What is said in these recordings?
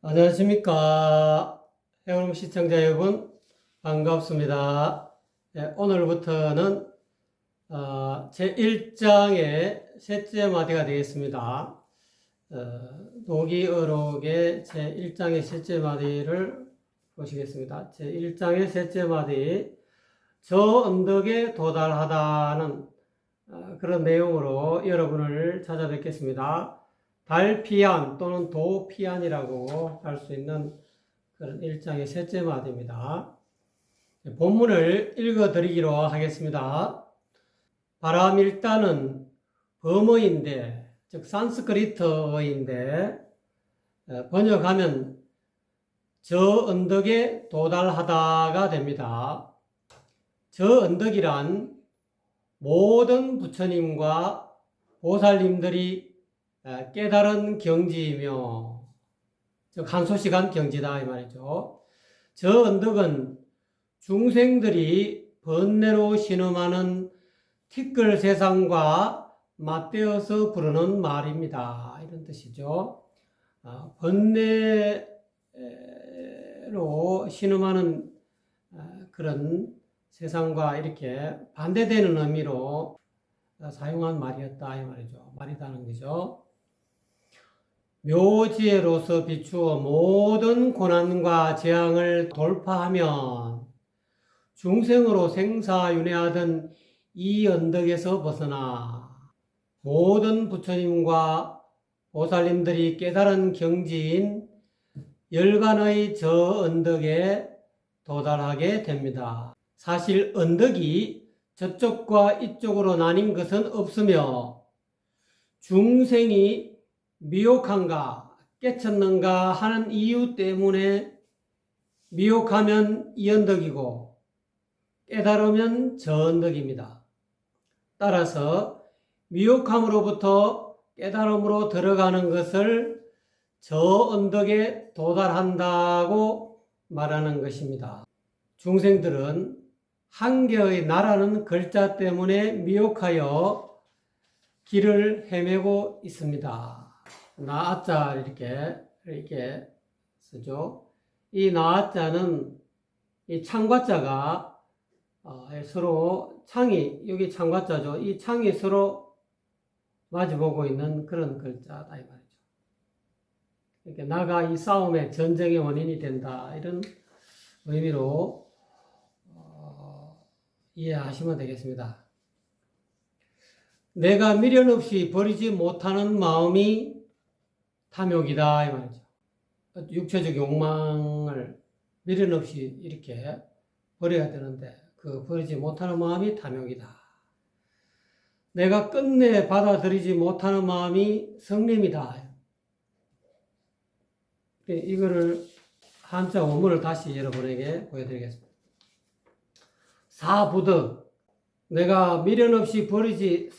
안녕하십니까. 해오름 시청자 여러분, 반갑습니다. 네, 오늘부터는 제1장의 셋째 마디가 되겠습니다. 노기어록의 제1장의 셋째 마디를 보시겠습니다. 제1장의 셋째 마디, 저 언덕에 도달하다는 그런 내용으로 여러분을 찾아뵙겠습니다. 달피안 또는 도피안이라고 할 수 있는 그런 1장의 셋째 마디입니다. 본문을 읽어드리기로 하겠습니다. 바라밀다는 범어인데, 즉 산스크리트어인데 번역하면 저 언덕에 도달하다가 됩니다. 저 언덕이란 모든 부처님과 보살님들이 깨달은 경지이며, 즉 한소시간 경지다 이 말이죠. 저 언덕은 중생들이 번뇌로 신음하는 티끌 세상과 맞대어서 부르는 말입니다. 이런 뜻이죠. 번뇌로 신음하는 그런 세상과 이렇게 반대되는 의미로 사용한 말이었다 이 말이죠. 말이다는 거죠. 묘지혜로서 비추어 모든 고난과 재앙을 돌파하면 중생으로 생사윤회하던 이 언덕에서 벗어나 모든 부처님과 보살님들이 깨달은 경지인 열반의 저 언덕에 도달하게 됩니다. 사실 언덕이 저쪽과 이쪽으로 나뉜 것은 없으며 중생이 미혹한가 깨쳤는가 하는 이유 때문에 미혹하면 이 언덕이고 깨달으면 저 언덕입니다. 따라서 미혹함으로부터 깨달음으로 들어가는 것을 저 언덕에 도달한다고 말하는 것입니다. 중생들은 한 개의 나라는 글자 때문에 미혹하여 길을 헤매고 있습니다. 나아자 이렇게 쓰죠. 이 나아자는 이 창과자가 서로 창이 여기 창과자죠. 이 창이 서로 마주보고 있는 그런 글자다 이 말이죠. 이렇게 나가 이 싸움의 전쟁의 원인이 된다 이런 의미로 이해하시면 되겠습니다. 내가 미련 없이 버리지 못하는 마음이 탐욕이다 이 말이죠. 육체적 욕망을 미련 없이 이렇게 버려야 되는데 그 버리지 못하는 마음이 탐욕이다. 내가 끝내 받아들이지 못하는 마음이 성냄이다. 이거를 한자 원문을 다시 여러분에게 보여드리겠습니다. 사부덕, 내가 미련 없이 버릴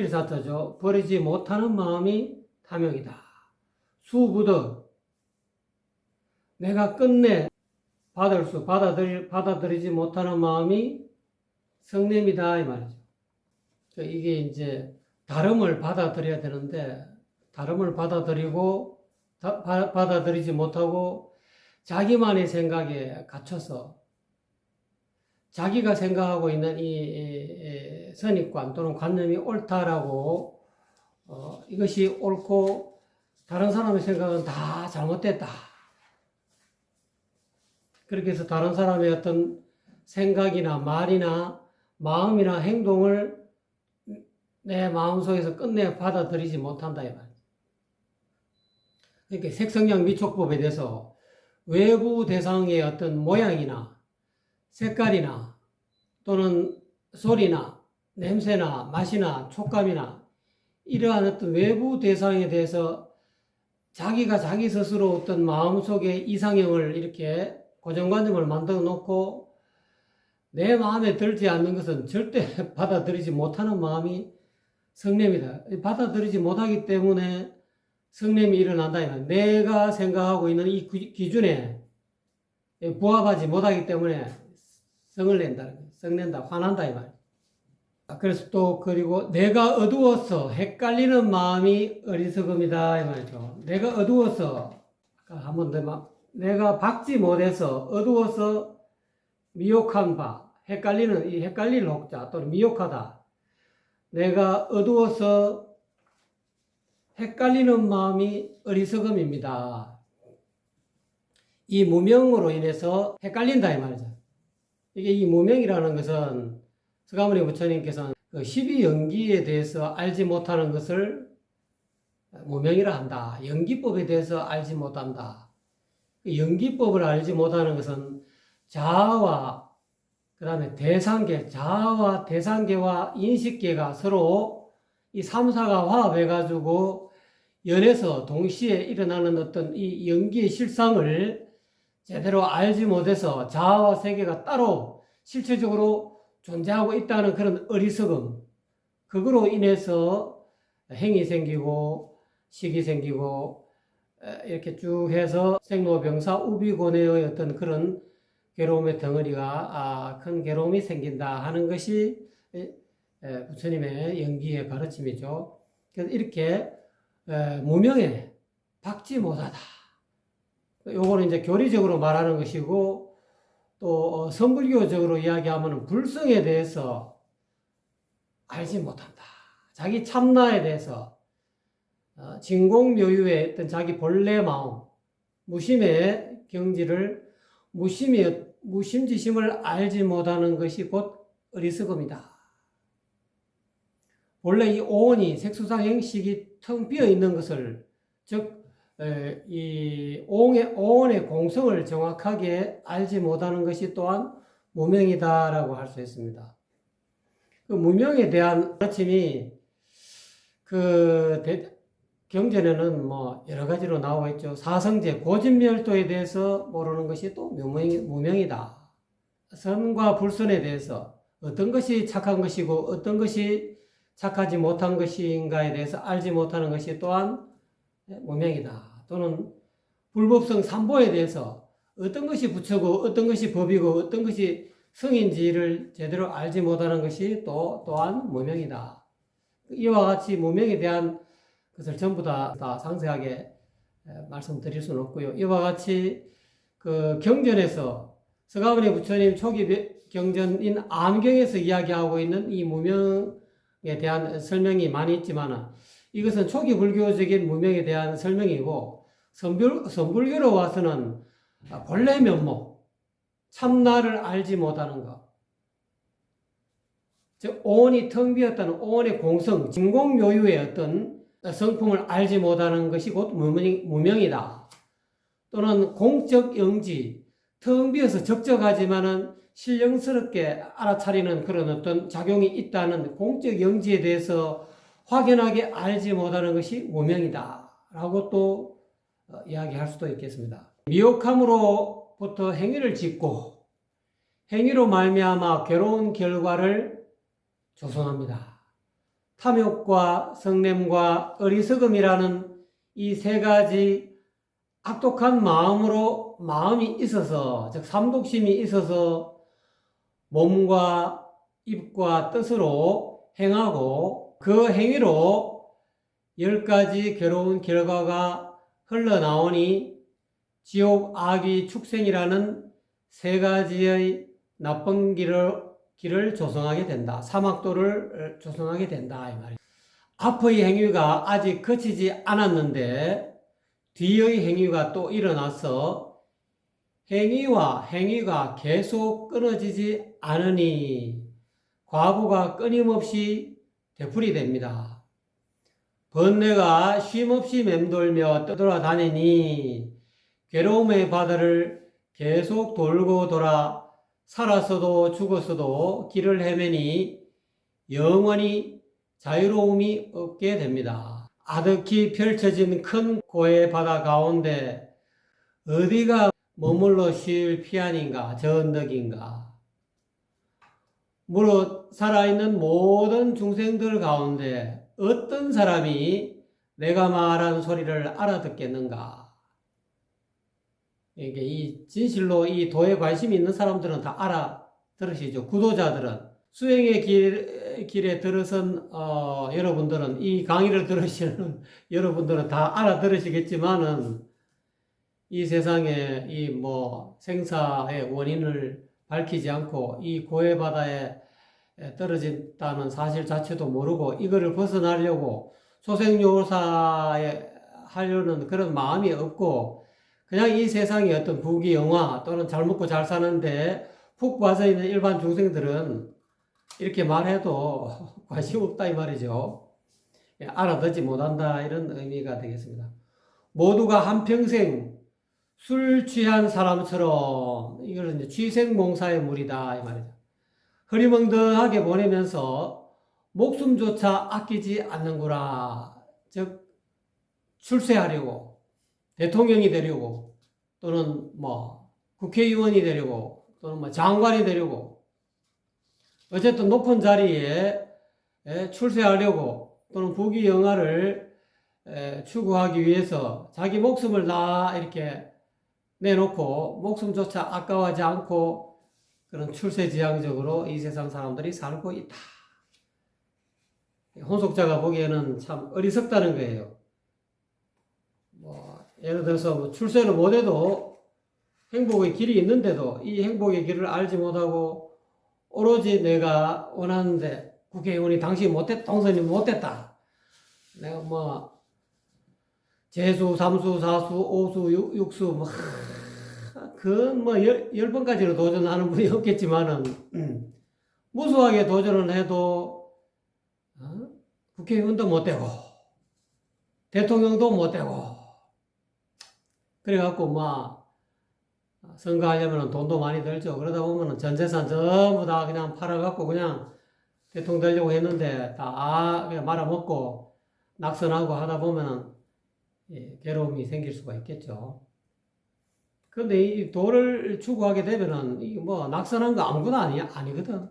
사자죠. 버리지 못하는 마음이 탐욕이다. 수부덕, 내가 끝내 받아들이지 못하는 마음이 성냄이다 이 말이죠. 이게 이제 다름을 받아들여야 되는데 다름을 받아들이지 못하고 자기만의 생각에 갇혀서 자기가 생각하고 있는 이 선입관 또는 관념이 옳다라고 이것이 옳고 다른 사람의 생각은 다 잘못됐다. 그렇게 해서 다른 사람의 어떤 생각이나 말이나 마음이나 행동을 내 마음속에서 끝내 받아들이지 못한다 이 말이에요. 그러니까 색성량 미촉법에 대해서 외부 대상의 어떤 모양이나 색깔이나 또는 소리나 냄새나 맛이나 촉감이나 이러한 어떤 외부 대상에 대해서 자기가 자기 스스로 어떤 마음속에 이상형을 이렇게 고정관념을 만들어 놓고 내 마음에 들지 않는 것은 절대 받아들이지 못하는 마음이 성냄이다. 받아들이지 못하기 때문에 성냄이 일어난다. 내가 생각하고 있는 이 기준에 부합하지 못하기 때문에 성을 낸다. 성낸다. 화난다. 이 말. 그래서 또 그리고 내가 어두워서 헷갈리는 마음이 어리석음이다 이 말이죠. 내가 어두워서 한번 더 내가 박지 못해서 어두워서 미혹한 바, 헷갈리는 이 헷갈릴 혹자 또는 미혹하다. 내가 어두워서 헷갈리는 마음이 어리석음입니다. 이 무명으로 인해서 헷갈린다 이 말이죠. 이게 이 무명이라는 것은 서가모니 부처님께서는 그 12연기에 대해서 알지 못하는 것을 무명이라 한다. 연기법에 대해서 알지 못한다. 연기법을 알지 못하는 것은 자아와 그 다음에 대상계, 자아와 대상계와 인식계가 서로 이 3사가 화합해가지고 연에서 동시에 일어나는 어떤 이 연기의 실상을 제대로 알지 못해서 자아와 세계가 따로 실체적으로 존재하고 있다는 그런 어리석음, 그거로 인해서 행이 생기고 식이 생기고 이렇게 쭉 해서 생로병사 우비고뇌의 어떤 그런 괴로움의 덩어리가 큰 괴로움이 생긴다 하는 것이 부처님의 연기의 가르침이죠. 그래서 이렇게 무명에 박지 못하다. 요거는 이제 교리적으로 말하는 것이고 또 선불교적으로 이야기하면 불성에 대해서 알지 못한다. 자기 참나에 대해서 진공묘유의 어떤 자기 본래 마음, 무심의 경지를 무심지심을 알지 못하는 것이 곧 어리석음이다. 원래 이 오온이 색수상행식이 텅 비어 있는 것을, 즉 이 오온의 공성을 정확하게 알지 못하는 것이 또한 무명이다라고 할 수 있습니다. 그 무명에 대한 가르침이 경전에는 뭐 여러 가지로 나와 있죠. 사성제, 고진멸도에 대해서 모르는 것이 또 무명이다. 선과 불선에 대해서 어떤 것이 착한 것이고 어떤 것이 착하지 못한 것인가에 대해서 알지 못하는 것이 또한 무명이다. 또는 불법성 삼보에 대해서 어떤 것이 부처고 어떤 것이 법이고 어떤 것이 성인지를 제대로 알지 못하는 것이 또한 무명이다. 이와 같이 무명에 대한 것을 전부 다 상세하게 말씀드릴 수는 없고요. 이와 같이 그 경전에서 서가모니 부처님 초기 경전인 암경에서 이야기하고 있는 이 무명에 대한 설명이 많이 있지만 이것은 초기 불교적인 무명에 대한 설명이고 선불교로 와서는 본래 면목, 참나를 알지 못하는 것, 즉 오온이 텅 비었다는 오온의 공성, 진공묘유의 어떤 성품을 알지 못하는 것이 곧 무명이다. 또는 공적 영지, 텅 비어서 적적하지만은 신령스럽게 알아차리는 그런 어떤 작용이 있다는 공적 영지에 대해서 확연하게 알지 못하는 것이 무명이다. 라고 또 이야기할 수도 있겠습니다. 미혹함으로부터 행위를 짓고 행위로 말미암아 괴로운 결과를 조성합니다. 탐욕과 성냄과 어리석음이라는 이 세 가지 악독한 마음이 있어서, 즉 삼독심이 있어서 몸과 입과 뜻으로 행하고 그 행위로 10가지 괴로운 결과가 흘러나오니 지옥, 악의, 축생이라는 세 가지의 나쁜 길을 조성하게 된다. 사막도를 조성하게 된다. 이 말이에요. 앞의 행위가 아직 그치지 않았는데 뒤의 행위가 또 일어나서 행위와 행위가 계속 끊어지지 않으니 과부가 끊임없이 되풀이 됩니다. 번뇌가 쉼없이 맴돌며 떠돌아다니니 괴로움의 바다를 계속 돌고 돌아 살아서도 죽어서도 길을 헤매니 영원히 자유로움이 없게 됩니다. 아득히 펼쳐진 큰 고의 바다 가운데 어디가 머물러 쉴 피안인가, 저 언덕인가. 무릇 살아있는 모든 중생들 가운데 어떤 사람이 내가 말한 소리를 알아듣겠는가. 이게 이 진실로 이 도에 관심이 있는 사람들은 다 알아들으시죠. 구도자들은 수행의 길에 들어선 여러분들은 이 강의를 들으시는 여러분들은 다 알아들으시겠지만은 이 세상에 이 뭐 생사의 원인을 밝히지 않고 이 고해 바다에 떨어진다는 사실 자체도 모르고 이거를 벗어나려고 소생요사에 하려는 그런 마음이 없고 그냥 이 세상의 어떤 부귀영화 또는 잘 먹고 잘 사는데 푹 빠져 있는 일반 중생들은 이렇게 말해도 관심 없다 이 말이죠. 알아듣지 못한다 이런 의미가 되겠습니다. 모두가 한평생 술 취한 사람처럼 이거는 이제 취생몽사의 물이다 이 말이죠. 흐리멍덩하게 보내면서 목숨조차 아끼지 않는구나. 즉 출세하려고 대통령이 되려고 또는 뭐 국회의원이 되려고 또는 뭐 장관이 되려고 어쨌든 높은 자리에 출세하려고 또는 부귀영화를 추구하기 위해서 자기 목숨을 다 이렇게 내놓고 목숨조차 아까워하지 않고 그런 출세지향적으로 이 세상 사람들이 살고 있다. 혼속자가 보기에는 참 어리석다는 거예요. 뭐 예를 들어서 뭐 출세를 못해도 행복의 길이 있는데도 이 행복의 길을 알지 못하고 오로지 내가 원하는데 국회의원이 당시 당선이 못됐다. 내가 뭐 재수, 삼수, 사수, 오수, 육수 뭐 그뭐 10번까지로 도전하는 분이 없겠지만은 무수하게 도전을 해도 국회의원도 못 되고 대통령도 못 되고 그래갖고 막 선거하려면 돈도 많이 들죠. 그러다 보면은 전 재산 전부 다 그냥 팔아갖고 그냥 대통령 되려고 했는데 다 그냥 말아먹고 낙선하고 하다 보면은 괴로움이 생길 수가 있겠죠. 그런데 이 도를 추구하게 되면은 이 뭐 낙선한 거 아무것도 아니거든.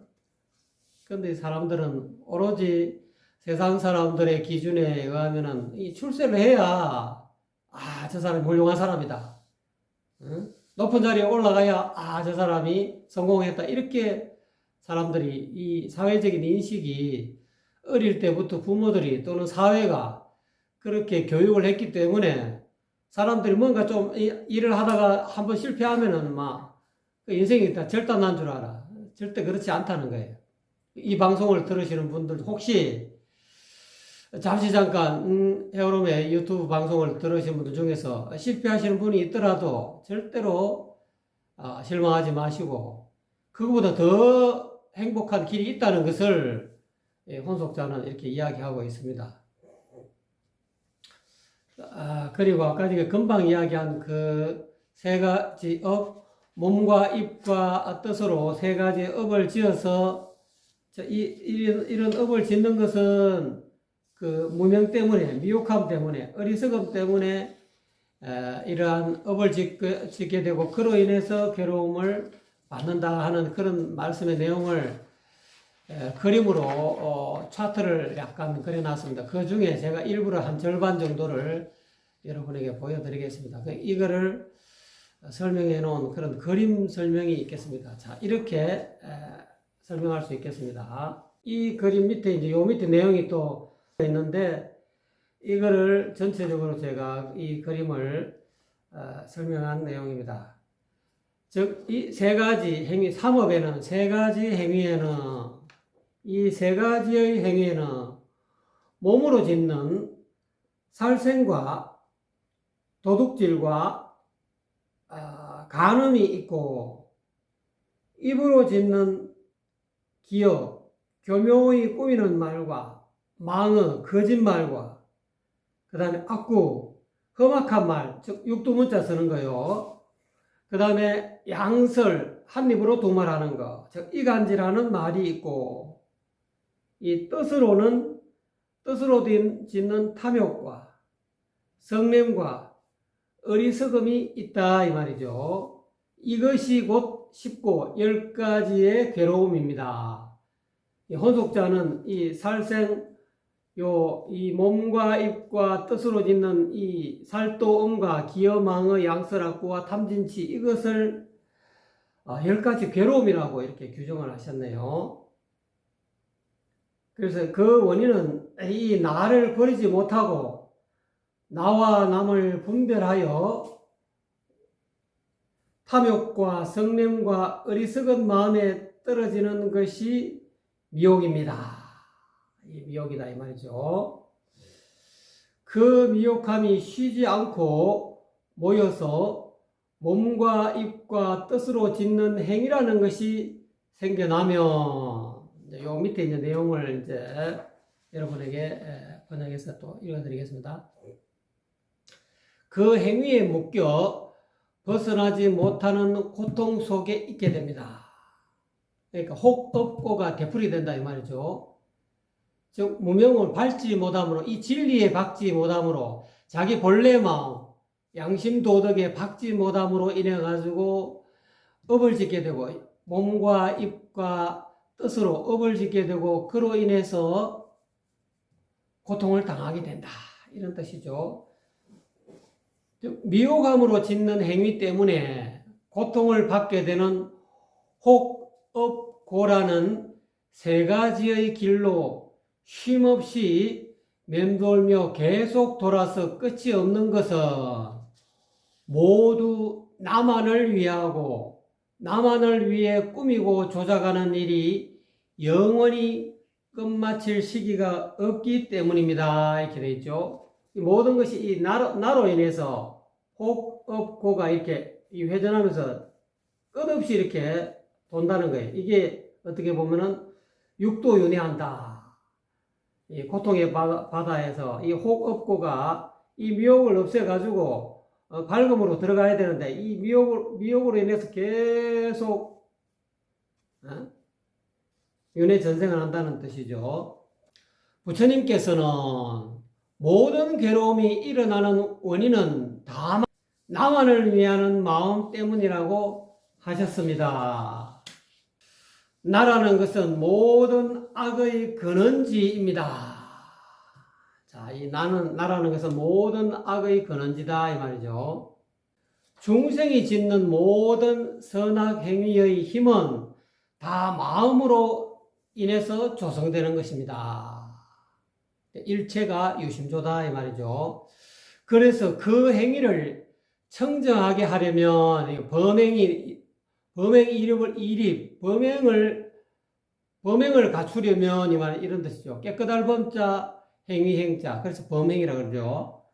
그런데 사람들은 오로지 세상 사람들의 기준에 의하면은 이 출세를 해야 저 사람이 훌륭한 사람이다. 응? 높은 자리에 올라가야 저 사람이 성공했다. 이렇게 사람들이 이 사회적인 인식이 어릴 때부터 부모들이 또는 사회가 그렇게 교육을 했기 때문에 사람들이 뭔가 좀 일을 하다가 한번 실패하면은 막 인생이 다 절단난 줄 알아. 절대 그렇지 않다는 거예요. 이 방송을 들으시는 분들 혹시 잠시 잠깐 헤어롬의 유튜브 방송을 들으시는 분들 중에서 실패하시는 분이 있더라도 절대로 실망하지 마시고 그거보다 더 행복한 길이 있다는 것을 혼속자는 이렇게 이야기하고 있습니다. 그리고 아까 제가 금방 이야기한 그 세 가지 업, 몸과 입과 뜻으로 세 가지 업을 지어서 이런 업을 짓는 것은 그 무명 때문에, 미혹함 때문에, 어리석음 때문에 이러한 업을 짓게 되고 그로 인해서 괴로움을 받는다 하는 그런 말씀의 내용을 그림으로 차트를 약간 그려놨습니다. 그 중에 제가 일부러 한 절반 정도를 여러분에게 보여드리겠습니다. 이거를 설명해 놓은 그런 그림 설명이 있겠습니다. 자, 이렇게 설명할 수 있겠습니다. 이 그림 밑에 이제 요 밑에 내용이 또 있는데 이거를 전체적으로 제가 이 그림을 설명한 내용입니다. 즉, 이 세 가지 행위, 삼업에는 세 가지 행위에는 이 세 가지의 행위에는 몸으로 짓는 살생과 도둑질과 간음이 있고 입으로 짓는 기억, 교묘히 꾸미는 말과 망어, 거짓말과 그 다음에 악구, 험악한 말, 즉 육두문자 쓰는 거요. 그 다음에 양설, 한 입으로 두 말 하는 거, 즉 이간질하는 말이 있고 이 뜻으로 짓는 탐욕과 성냄과 어리석음이 있다 이 말이죠. 이것이 곧 10고 10가지의 괴로움입니다. 혼속자는 이 살생, 이 몸과 입과 뜻으로 짓는 이 살도음과 기어망의 양설악구와 탐진치 이것을 10가지 괴로움이라고 이렇게 규정을 하셨네요. 그래서 그 원인은 이 나를 버리지 못하고 나와 남을 분별하여 탐욕과 성냄과 어리석은 마음에 떨어지는 것이 미혹입니다. 이 미혹이다 이 말이죠. 그 미혹함이 쉬지 않고 모여서 몸과 입과 뜻으로 짓는 행위라는 것이 생겨나면, 요 밑에 있는 내용을 이제 여러분에게 번역해서 또 읽어드리겠습니다. 그 행위에 묶여 벗어나지 못하는 고통 속에 있게 됩니다. 그러니까 혹업고가 되풀이 된다 이 말이죠. 즉 무명을 밟지 못함으로, 이 진리에 박지 못함으로, 자기 본래 마음, 양심 도덕에 박지 못함으로 인해 가지고 업을 짓게 되고, 몸과 입과 뜻으로 업을 짓게 되고, 그로 인해서 고통을 당하게 된다 이런 뜻이죠. 미혹함으로 짓는 행위 때문에 고통을 받게 되는 혹업고라는 세 가지의 길로 쉼없이 맴돌며 계속 돌아서 끝이 없는 것은 모두 나만을 위하고 나만을 위해 꾸미고 조작하는 일이 영원히 끝마칠 시기가 없기 때문입니다. 이렇게 되어 있죠. 이 모든 것이 이 나로 인해서 혹업고가 이렇게 회전하면서 끝없이 이렇게 돈다는 거예요. 이게 어떻게 보면은 육도윤회한다. 이 고통의 바다에서 이 혹업고가 이 미혹을 없애가지고 밝음으로 들어가야 되는데, 이 미혹으로 인해서 계속 윤회 전생을 한다는 뜻이죠. 부처님께서는 모든 괴로움이 일어나는 원인은 다 나만을 위하는 마음 때문이라고 하셨습니다. 나라는 것은 모든 악의 근원지입니다. 자, 이 나라는 것은 모든 악의 근원지다 이 말이죠. 중생이 짓는 모든 선악 행위의 힘은 다 마음으로 인해서 조성되는 것입니다. 일체가 유심조다 이 말이죠. 그래서 그 행위를 청정하게 하려면 범행이 범행을 갖추려면 이 말 이런 뜻이죠. 깨끗할 범자, 행위 행자. 그래서 범행이라 그러죠.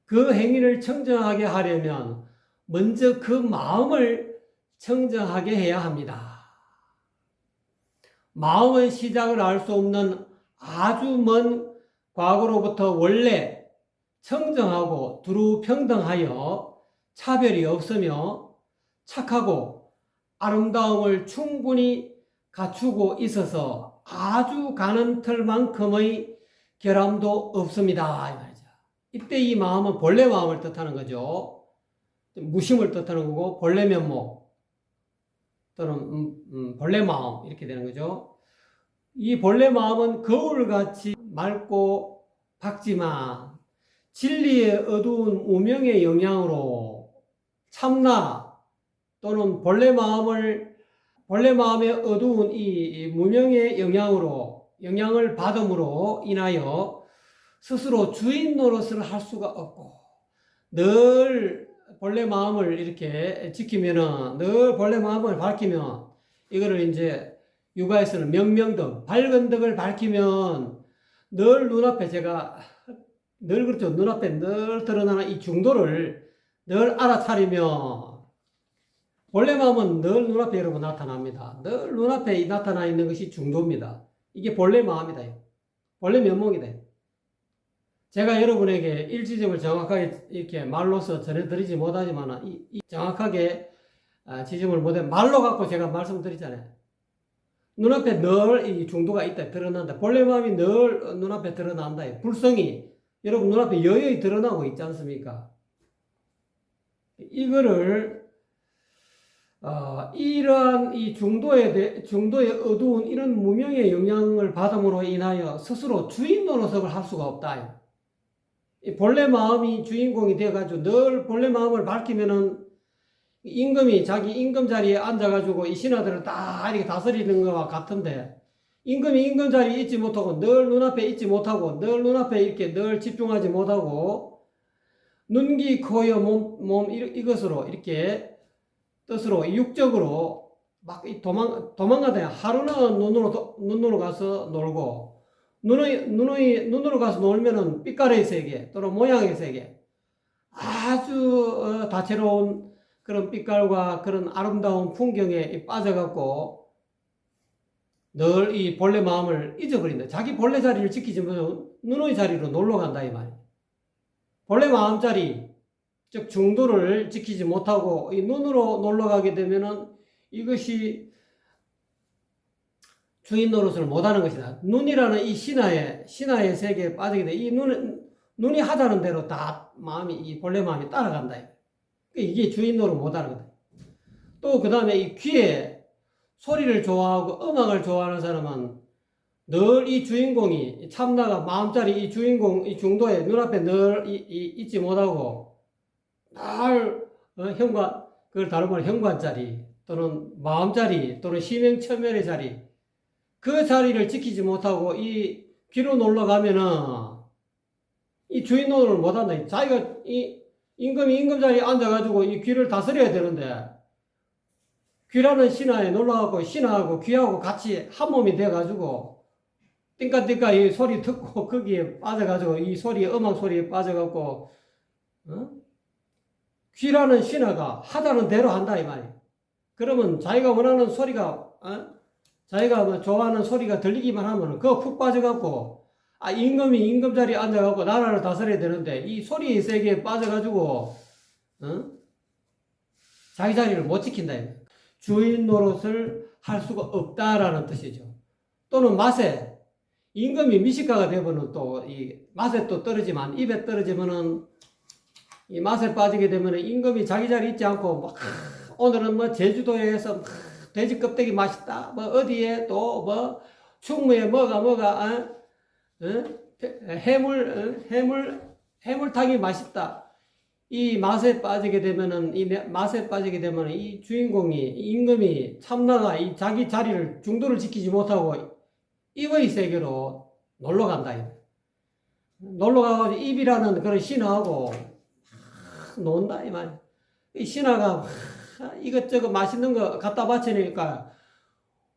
그 행위를 청정하게 하려면 먼저 그 마음을 청정하게 해야 합니다. 마음의 시작을 알 수 없는 아주 먼 과거로부터 원래 청정하고 두루 평등하여 차별이 없으며 착하고 아름다움을 충분히 갖추고 있어서 아주 가는 털만큼의 결함도 없습니다. 이 말이죠. 이때 이 마음은 본래 마음을 뜻하는 거죠. 무심을 뜻하는 거고, 본래 면목 또는 본래 마음 이렇게 되는 거죠. 이 본래 마음은 거울같이 맑고 밝지만 진리의 어두운 우명의 영향으로 참나 또는 본래 마음의 어두운 이 무명의 영향을 받음으로 인하여 스스로 주인 노릇을 할 수가 없고, 늘 본래 마음을 이렇게 지키면은, 늘 본래 마음을 밝히면, 이거를 이제 육아에서는 명명덕, 밝은 덕을 밝히면 늘 눈앞에 그렇죠. 눈앞에 늘 드러나는 이 중도를 늘 알아차리면 본래 마음은 늘 눈앞에 여러분 나타납니다. 늘 눈앞에 나타나 있는 것이 중도입니다. 이게 본래 마음이다. 본래 면목이다. 제가 여러분에게 일지점을 정확하게 이렇게 말로서 전해드리지 못하지만 이 정확하게 지점을 못해 말로 갖고 제가 말씀드리잖아요. 눈앞에 늘 이 중도가 있다, 드러난다. 본래 마음이 늘 눈앞에 드러난다. 불성이 여러분 눈앞에 여여히 드러나고 있지 않습니까? 이거를 이러한 이 중도의 어두운 이런 무명의 영향을 받음으로 인하여 스스로 주인 노릇을 할 수가 없다. 이 본래 마음이 주인공이 되어가지고 늘 본래 마음을 밝히면은 임금이 자기 임금 자리에 앉아가지고 이 신하들을 다 이렇게 다스리는 것과 같은데, 임금이 임금 자리에 있지 못하고 늘 눈앞에 있지 못하고 늘 눈앞에 이렇게 늘 집중하지 못하고 눈, 귀, 코, 여, 몸 이것으로 이렇게 뜻으로 육적으로 막 도망가다 하루는 눈으로 가서 놀고 눈으로 가서 놀면은 빛깔의 세계 또는 모양의 세계 아주 다채로운 그런 빛깔과 그런 아름다운 풍경에 빠져갖고 늘 이 본래 마음을 잊어버린다. 자기 본래 자리를 지키지 못하면 눈의 자리로 놀러 간다 이 말이에요. 본래 마음 자리 즉 중도를 지키지 못하고 이 눈으로 놀러 가게 되면은 이것이 주인 노릇을 못하는 것이다. 눈이라는 이 신화의 세계에 빠지게 돼. 이 눈이 하자는 대로 다 마음이 이 본래 마음이 따라간다. 이게 주인 노릇 못하는 거다. 또 그 다음에 이 귀에 소리를 좋아하고 음악을 좋아하는 사람은 늘 이 주인공이 참나가 마음자리 이 주인공 이 중도에 눈앞에 늘 있지 못하고 늘 현관 그걸 다른 말로 현관자리 또는 마음자리 또는 심행천면의 자리 그 자리를 지키지 못하고 이 귀로 놀러 가면은 이 주인 노릇을 못한다. 자기가 이 임금 자리에 앉아가지고 이 귀를 다스려야 되는데 귀라는 신화에 놀러가고 신화하고 귀하고 같이 한 몸이 돼가지고 띵까띵까 이 소리 듣고 거기에 빠져가지고 이 소리에 음악 소리에 빠져갖고 귀라는 신화가 하자는 대로 한다 이 말이에요. 그러면 자기가 원하는 소리가 자기가 뭐 좋아하는 소리가 들리기만 하면 그거 푹 빠져갖고 임금이 임금 자리에 앉아갖고 나라를 다스려야 되는데 이 소리의 세계에 빠져가지고 자기 자리를 못 지킨다. 주인 노릇을 할 수가 없다라는 뜻이죠. 또는 맛에 임금이 미식가가 되면은 또 이 맛에 또 떨어지면 입에 떨어지면은 이 맛에 빠지게 되면은 임금이 자기 자리 있지 않고 막 오늘은 뭐 제주도에서 돼지 껍데기 맛있다. 뭐 어디에 또 뭐 충무에 뭐가 해물탕이 맛있다. 이 맛에 빠지게 되면은 이 주인공이 이 임금이 참나가 이 자기 자리를 중도를 지키지 못하고 입의 세계로 놀러 간다. 놀러 가가지고 입이라는 그런 신하하고 논다 이 말. 이 신하가 이것저것 맛있는 거 갖다 바치니까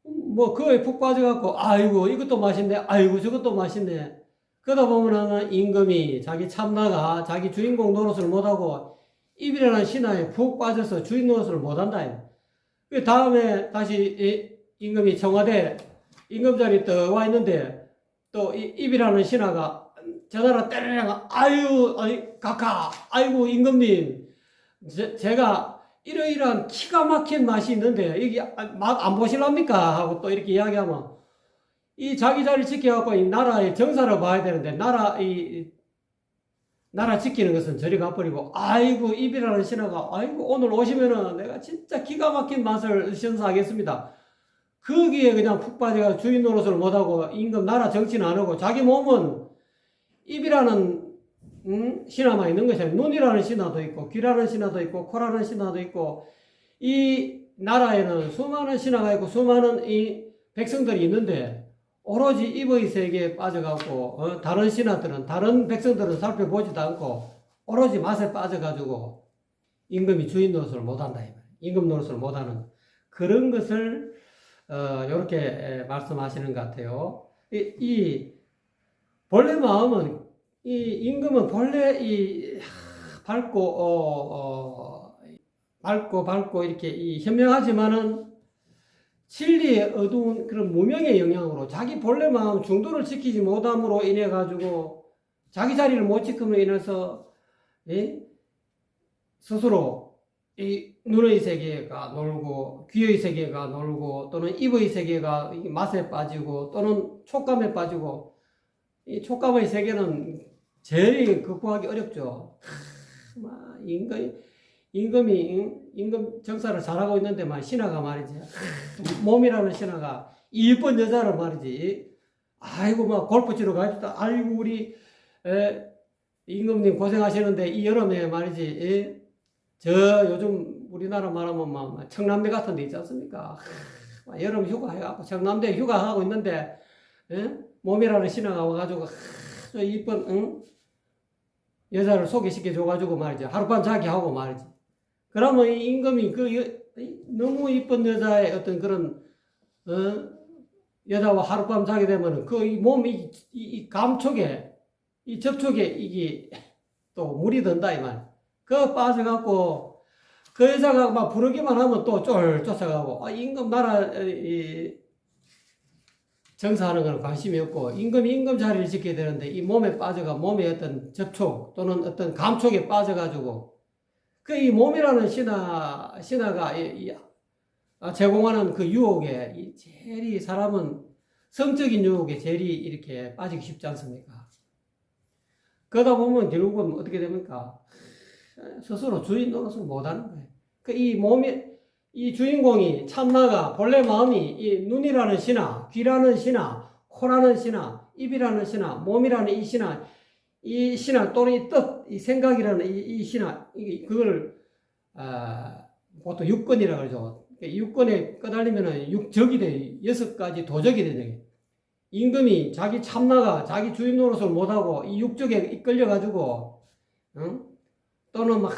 뭐 그거에 푹 빠져갖고 아이고 이것도 맛있네 아이고 저것도 맛있네. 그러다 보면은 임금이 자기 참나가 자기 주인공 노릇을 못하고 입이라는 신화에 푹 빠져서 주인 노릇을 못한다. 그 다음에 다시 임금이 청와대 임금 자리에 떠 와 있는데 또 입이라는 신화가 전화를 때리다가 아유 각하 아이고 임금님 제가 이러이러한 기가 막힌 맛이 있는데 여기 맛 안 보실랍니까 하고 또 이렇게 이야기하면 이 자기 자리 지켜갖고 이 나라의 정사를 봐야 되는데 나라 지키는 것은 저리 가버리고 아이고 입이라는 신하가 아이고 오늘 오시면은 내가 진짜 기가 막힌 맛을 선사하겠습니다. 거기에 그냥 푹 빠져가 주인 노릇을 못하고 임금 나라 정치는 안 하고 자기 몸은 입이라는 신하만 있는 것이 아니라 눈이라는 신하도 있고 귀라는 신하도 있고 코라는 신하도 있고 이 나라에는 수많은 신하가 있고 수많은 이 백성들이 있는데 오로지 입의 세계에 빠져가고 다른 신하들은 다른 백성들은 살펴보지도 않고 오로지 맛에 빠져가지고 임금이 주인 노릇을 못한다. 임금 노릇을 못하는 그런 것을 이렇게 말씀하시는 것 같아요. 이 본래 마음은 이 임금은 본래 이 밝고 이렇게 현명하지만은 진리의 어두운 그런 무명의 영향으로 자기 본래 마음 중도를 지키지 못함으로 인해 가지고 자기 자리를 못 지킴으로 인해서 스스로 이 눈의 세계가 놀고 귀의 세계가 놀고 또는 입의 세계가 맛에 빠지고 또는 촉감에 빠지고 이 촉감의 세계는 제일 극복하기 어렵죠. 임금 정사를 잘하고 있는데만 신하가 말이지 몸이라는 신하가 이쁜 여자를 말이지 아이고 막 골프 치러 가십시다. 아이고 우리 임금님 고생하시는데 이 여름에 말이지 저 요즘 우리나라 말하면 막 청남대 같은 데 있지 않습니까? 여름 휴가 해갖고 청남대 휴가 하고 있는데 몸이라는 신하가 와가지고 저 이쁜 여자를 소개시켜 줘가지고 말이지 하룻밤 자기 하고 말이지. 그러면 이 임금이 그 너무 이쁜 여자의 어떤 그런 여자와 하룻밤 자게 되면 그 몸이 이 감촉에 이 접촉에 이게 또 물이 든다 이 말. 그 빠져갖고 그 여자가 막 부르기만 하면 또 쫓아가고 임금 나라 정사하는 건 관심이 없고 임금 자리를 지켜야 되는데 이 몸에 빠져가 몸의 어떤 접촉 또는 어떤 감촉에 빠져가지고 그 이 몸이라는 신화가 제공하는 그 유혹에 제일이 사람은 성적인 유혹에 제일이 이렇게 빠지기 쉽지 않습니까? 그러다 보면 결국은 어떻게 됩니까? 스스로 주인 노릇을 못하는 거예요. 이 몸이 이 주인공이 참나가 본래 마음이 이 눈이라는 신화, 귀라는 신화, 코라는 신화, 입이라는 신화, 몸이라는 이 신화 또는 이 뜻, 이 생각이라는 이 신화, 그걸 보통 육권이라고 그러죠. 육권에 끄달리면은 육적이 돼, 6가지 도적이 되는. 임금이 자기 참나가 자기 주인 노릇을 못하고 이 육적에 이끌려가지고, 또는 막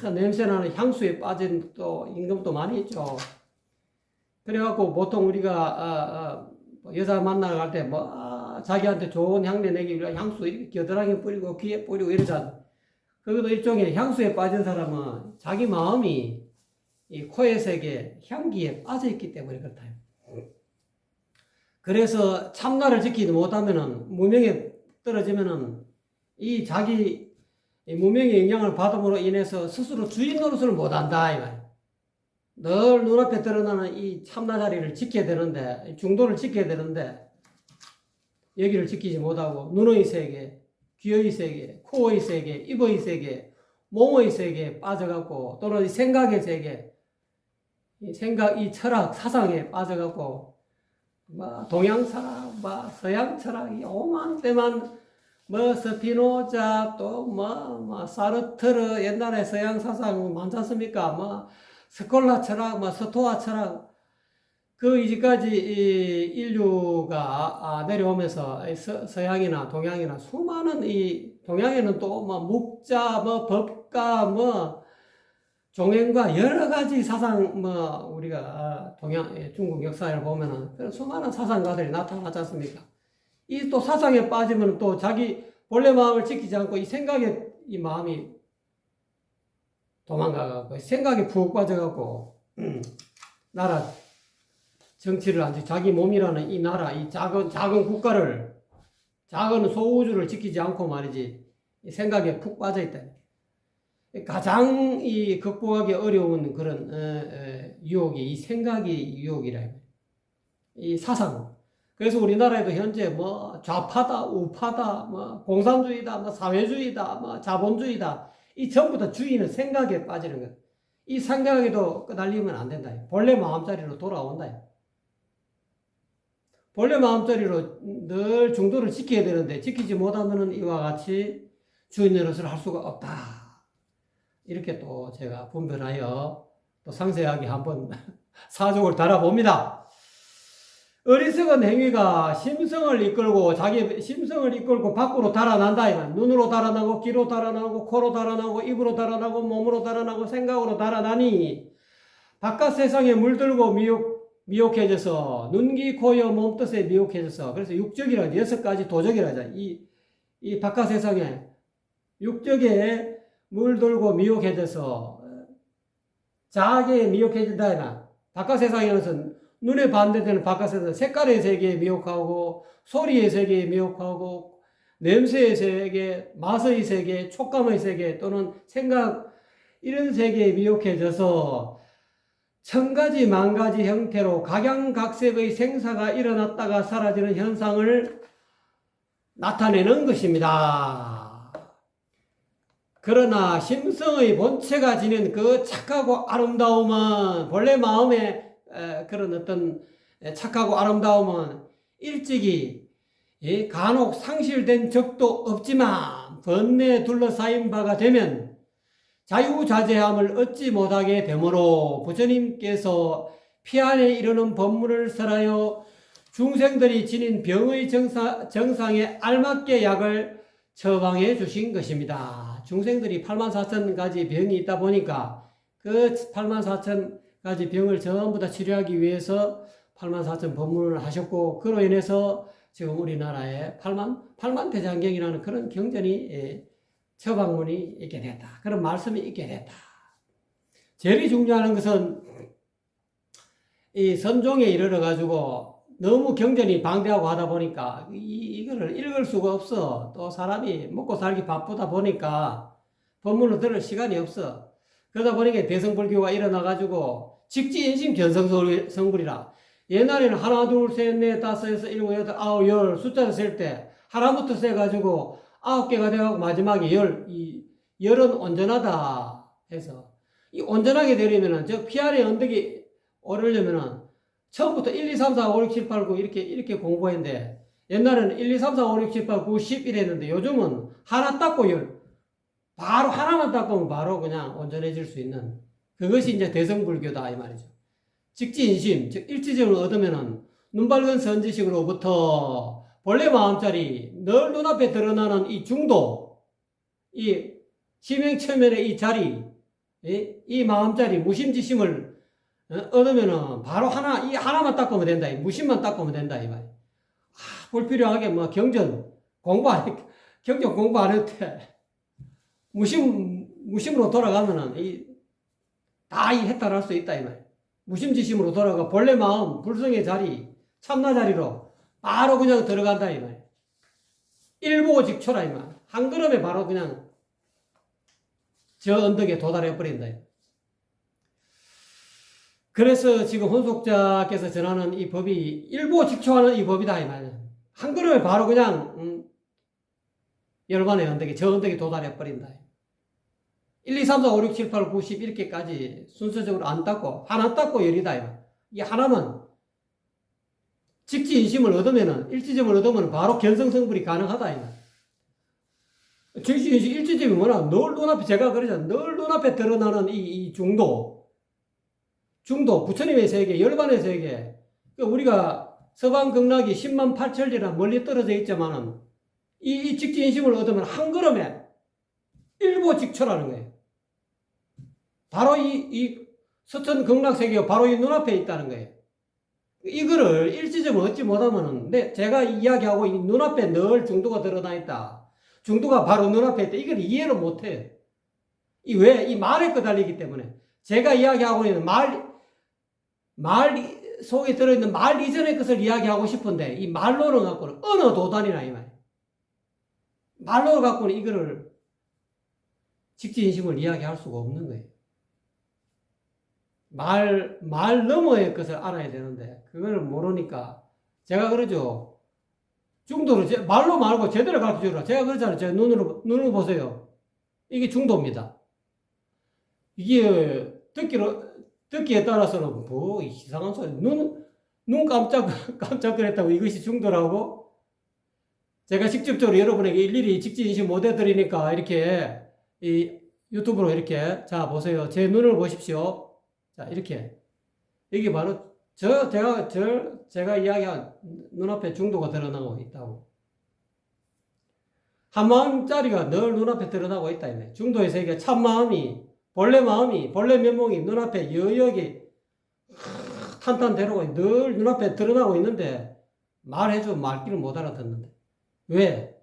냄새나는 향수에 빠진 또 임금도 많이 있죠. 그래갖고 보통 우리가 여자 만나러 갈 때 자기한테 좋은 향내 내기 위해 향수 이렇게 겨드랑이에 뿌리고 귀에 뿌리고 이러잖아. 그것도 일종의 향수에 빠진 사람은 자기 마음이 이 코의 세계 향기에 빠져 있기 때문에 그렇다. 그래서 참나를 지키지 못하면은 무명에 떨어지면은 이 자기 무명의 영향을 받음으로 인해서 스스로 주인 노릇을 못한다 이 말. 늘 눈앞에 드러나는 이 참나 자리를 지켜야 되는데 중도를 지켜야 되는데 여기를 지키지 못하고 눈의 세계, 귀의 세계, 코의 세계, 입의 세계, 몸의 세계에 빠져갖고 또는 생각의 세계, 이 철학, 사상에 빠져갖고 동양 철학, 서양 철학, 오만 때만 스피노자 또 사르트르 옛날에 서양 사상 많지 않습니까? 스콜라 철학, 스토아 철학 그 이제까지 인류가 내려오면서 서양이나 동양이나 수많은 동양에는 또 묵자, 법가, 종행과 여러 가지 사상 우리가 중국 역사를 보면은 그런 수많은 사상가들이 나타나지 않습니까? 이 또 사상에 빠지면 또 자기 본래 마음을 지키지 않고 이 생각에 이 마음이 도망가고 생각에 푹 빠져갖고 나라 정치를 하지 자기 몸이라는 이 나라 이 작은 국가를 작은 소우주를 지키지 않고 말이지 이 생각에 푹 빠져 있다. 가장 이 극복하기 어려운 그런 유혹이 이 생각이 유혹이라 이 사상. 그래서 우리나라에도 현재 좌파다, 우파다, 공산주의다, 사회주의다, 자본주의다. 이 전부 다 주의는 생각에 빠지는 거야. 이 생각에도 끄달리면 안 된다. 본래 마음자리로 돌아온다. 본래 마음자리로 늘 중도를 지켜야 되는데 지키지 못하면 이와 같이 주인 노릇을 할 수가 없다. 이렇게 또 제가 분별하여 또 상세하게 한번 사족을 달아봅니다. 어리석은 행위가 심성을 이끌고 자기 심성을 이끌고 밖으로 달아난다. 눈으로 달아나고 귀로 달아나고 코로 달아나고 입으로 달아나고 몸으로 달아나고 생각으로 달아나니 바깥 세상에 물들고 미혹해져서 눈기 코여 몸뜻에 미혹해져서 그래서 육적이라 6가지 도적이라 하잖아. 이 바깥 세상에 육적에 물들고 미혹해져서 자아계에 미혹해진다. 바깥 세상에는 눈에 반대되는 바깥에서 색깔의 세계에 미혹하고 소리의 세계에 미혹하고 냄새의 세계, 맛의 세계, 촉감의 세계 또는 생각 이런 세계에 미혹해져서 천가지 만가지 형태로 각양각색의 생사가 일어났다가 사라지는 현상을 나타내는 것입니다. 그러나 심성의 본체가 지닌 그 착하고 아름다움은 본래 마음의 그런 어떤 착하고 아름다움은 일찍이 간혹 상실된 적도 없지만 번뇌에 둘러싸인 바가 되면 자유자재함을 얻지 못하게 되므로 부처님께서 피안에 이르는 법문을 설하여 중생들이 지닌 병의 정상에 알맞게 약을 처방해 주신 것입니다. 중생들이 84,000가지 병이 있다 보니까 그 84,000 가지 병을 전부 다 치료하기 위해서 84,000 법문을 하셨고, 그로 인해서 지금 우리나라에 8만 대장경이라는 그런 경전이 처방문이 있게 됐다. 그런 말씀이 있게 됐다. 제일 중요한 것은 이 선종에 이르러 가지고 너무 경전이 방대하고 하다 보니까 이거를 읽을 수가 없어. 또 사람이 먹고 살기 바쁘다 보니까 법문을 들을 시간이 없어. 그러다 보니까 대성불교가 일어나 가지고 직지인심 견성성불이라. 옛날에는 하나, 둘, 셋, 넷, 다섯, 여섯, 일곱, 여덟, 아홉, 열 숫자를 셀 때 하나부터 세가지고 9개가 되고 마지막에 열은 온전하다 해서 이 온전하게 되려면은 저 피아래 언덕이 오르려면은 처음부터 1, 2, 3, 4, 5, 6, 7, 8, 9 이렇게 공부했는데 옛날에는 1, 2, 3, 4, 5, 6, 7, 8, 9, 10 이랬는데 요즘은 하나 닦고 바로 하나만 닦으면 바로 그냥 온전해질 수 있는 그것이 이제 대성불교다 이 말이죠. 직지인심, 즉 일지점을 얻으면은 눈밝은 선지식으로부터 본래 마음자리, 늘 눈앞에 드러나는 이 중도, 이 심행체면의 이 자리, 이 마음자리, 무심지심을 얻으면은 바로 이 하나만 닦으면 된다. 무심만 닦으면 된다. 이 말. 불필요하게 뭐 경전 공부 안 해도 돼. 무심으로 돌아가면은 다 해탈할 수 있다. 이 말. 무심지심으로 돌아가 본래 마음, 불성의 자리, 참나 자리로 바로 그냥 들어간다. 이 말. 일보직초라. 이 말. 한 걸음에 바로 그냥 저 언덕에 도달해 버린다. 그래서 지금 혼속자께서 전하는 이 법이 일보직초하는 이 법이다 이 말이야. 한 걸음에 바로 그냥 열반의 언덕에 저 언덕에 도달해 버린다. 1, 2, 3, 4, 5, 6, 7, 8, 9, 10 이렇게까지 순서적으로 안 닦고 하나 닦고 열이다. 이 하나만 직지인심을 얻으면은 일지점을 얻으면 바로 견성성불이 가능하다. 직지인심 일지점이 뭐냐? 늘 눈앞에 제가 그러잖아. 늘 눈앞에 드러나는 이 중도 부처님의 세계, 열반의 세계. 우리가 서방극락이 10만 8천리라 멀리 떨어져 있지만은 이 직지인심을 얻으면 한 걸음에 일보직초라는 거예요. 바로 이 서천극락 세계가 바로 이 눈앞에 있다는 거예요. 이거를 일지점을 얻지 못하면은 제가 이야기하고 이 눈앞에 늘 중도가 드러나 있다. 중도가 바로 눈앞에 있다. 이걸 이해를 못해. 이 말에 끄달리기 때문에 제가 이야기하고 있는 말 속에 들어있는 말 이전의 것을 이야기하고 싶은데 이 말로는 갖고는 어느 도단이나 이 말. 말로 갖고는 이거를 직지인심을 이야기할 수가 없는 거예요. 말 너머의 것을 알아야 되는데 그걸 모르니까 제가 그러죠. 중도를 말로 말고 제대로 가르쳐 주라. 제가 그러잖아요. 제 눈으로 보세요. 이게 중도입니다. 이게 듣기에 따라서는 뭐 이상한 소리. 눈 깜짝거렸다고 이것이 중도라고? 제가 직접적으로 여러분에게 일일이 직진인식 못 해드리니까 이렇게 이 유튜브로 이렇게 자 보세요. 제 눈을 보십시오. 자 이렇게 이게 바로 제가 이야기한 눈앞에 중도가 드러나고 있다고. 한 마음짜리가 늘 눈앞에 드러나고 있다. 중도의 세계 참마음이 본래 면목이 눈앞에 여역이 탄탄대로가 늘 눈앞에 드러나고 있는데 말해주면 말귀를 못 알아듣는데 왜?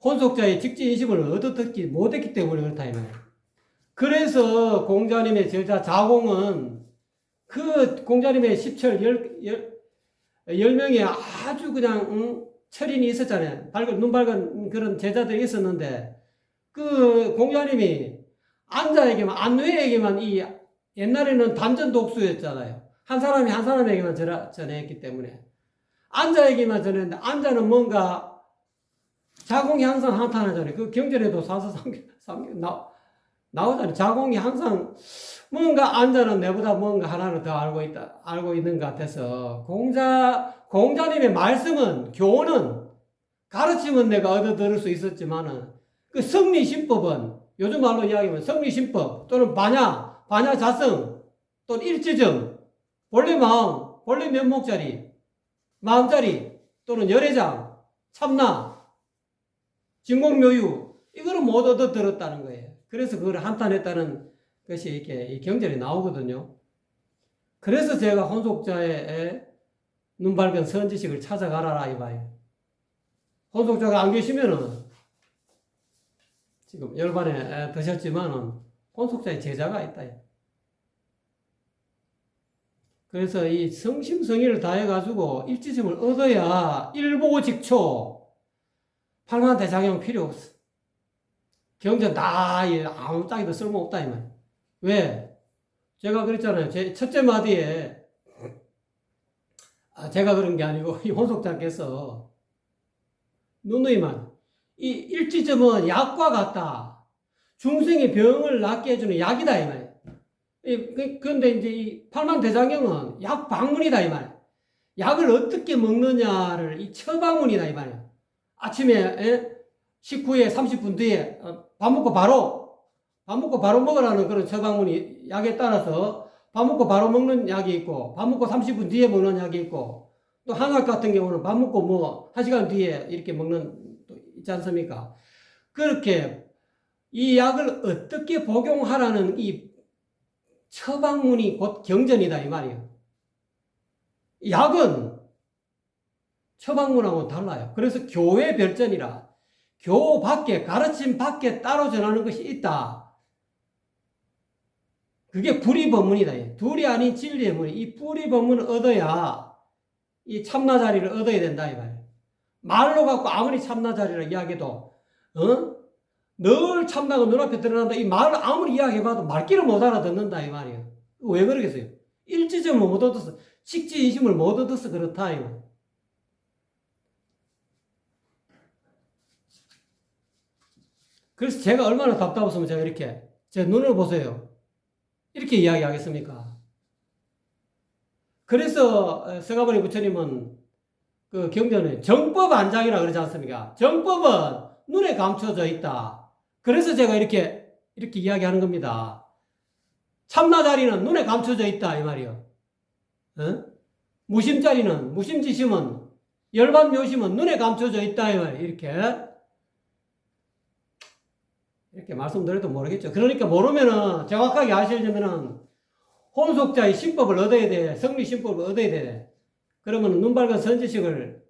혼속자의 직지인식을 얻어듣지 못했기 때문에 그렇다. 그래서 공자님의 제자 자공은 그 공자님의 10철 10명의 아주 그냥 철인이 있었잖아요. 눈 밝은 그런 제자들이 있었는데 그 공자님이 안자에게만 안뇌에게만 옛날에는 단전 독수였잖아요. 한 사람에게만 전했기 때문에 안자에게만 전했는데 안자는 뭔가 자공이 항상 나타나잖아요. 그 경전에도 사서삼경 나오잖아요. 자공이 항상 뭔가 안자는 내보다 뭔가 하나를 더 알고 있는 것 같아서 공자님의 말씀은 교훈은 가르침은 내가 얻어들을 수 있었지만은 그 성리심법은 요즘 말로 이야기하면 성리심법 또는 반야자성 또는 일지점 본래 마음 본래 면목자리 마음자리 또는 열애장 참나 진공묘유 이거를 못 얻어들었다는 거예요. 그래서 그걸 한탄했다는 것이 이렇게 이 경전에 나오거든요. 그래서 제가 혼속자의 눈 밝은 선지식을 찾아가라 이봐요. 혼속자가 안 계시면은 지금 열반에 드셨지만은 혼속자의 제자가 있다. 그래서 이 성심성의를 다해가지고 일지점을 얻어야 일보직초 팔만대장경 필요 없어. 경전 다 아무 짝에도 쓸모없다 이 말. 왜? 제가 그랬잖아요. 제 첫째 마디에 제가 그런 게 아니고 이 혼속자께서 누누이만 이 일지점은 약과 같다. 중생의 병을 낫게 해주는 약이다 이 말. 그런데 이제 이 팔만대장경은 약 방문이다 이 말. 약을 어떻게 먹느냐를 이 처방문이다 이 말이야. 아침에 식후에 30분 뒤에 밥 먹고 바로 먹으라는 그런 처방문이 약에 따라서 밥 먹고 바로 먹는 약이 있고 밥 먹고 30분 뒤에 먹는 약이 있고 또 한약 같은 경우는 밥 먹고 뭐 1시간 뒤에 이렇게 먹는 또 있지 않습니까? 그렇게 이 약을 어떻게 복용하라는 이 처방문이 곧 경전이다 이 말이에요. 약은 처방문하고는 달라요. 그래서 교회 별전이라 교 밖에 가르침 밖에 따로 전하는 것이 있다. 그게 불의법문이다. 둘이 아닌 진리의 문이 이 불의법문을 얻어야 이 참나자리를 얻어야 된다 이 말이에요. 말로 갖고 아무리 참나자리를 이야기해도 늘 참나가 눈앞에 드러난다. 이 말을 아무리 이야기해봐도 말귀를 못 알아듣는다 이 말이에요. 왜 그러겠어요? 일지점을 못 얻어서 식지인심을 못 얻어서 그렇다 이 말이에요. 그래서 제가 얼마나 답답했으면 제가 이렇게 제 눈을 보세요. 이렇게 이야기하겠습니까? 그래서 서가모니 부처님은 그 경전에 정법 안장이라 그러지 않습니까? 정법은 눈에 감춰져 있다. 그래서 제가 이렇게 이야기하는 겁니다. 참나자리는 눈에 감춰져 있다 이 말이요. 무심자리는 무심지심은 열반묘심은 눈에 감춰져 있다 이 말이에요. 이렇게 말씀드려도 모르겠죠. 그러니까 모르면은 정확하게 아시려면은 혼속자의 신법을 얻어야 돼. 성리 신법을 얻어야 돼. 그러면 눈 밝은 선지식을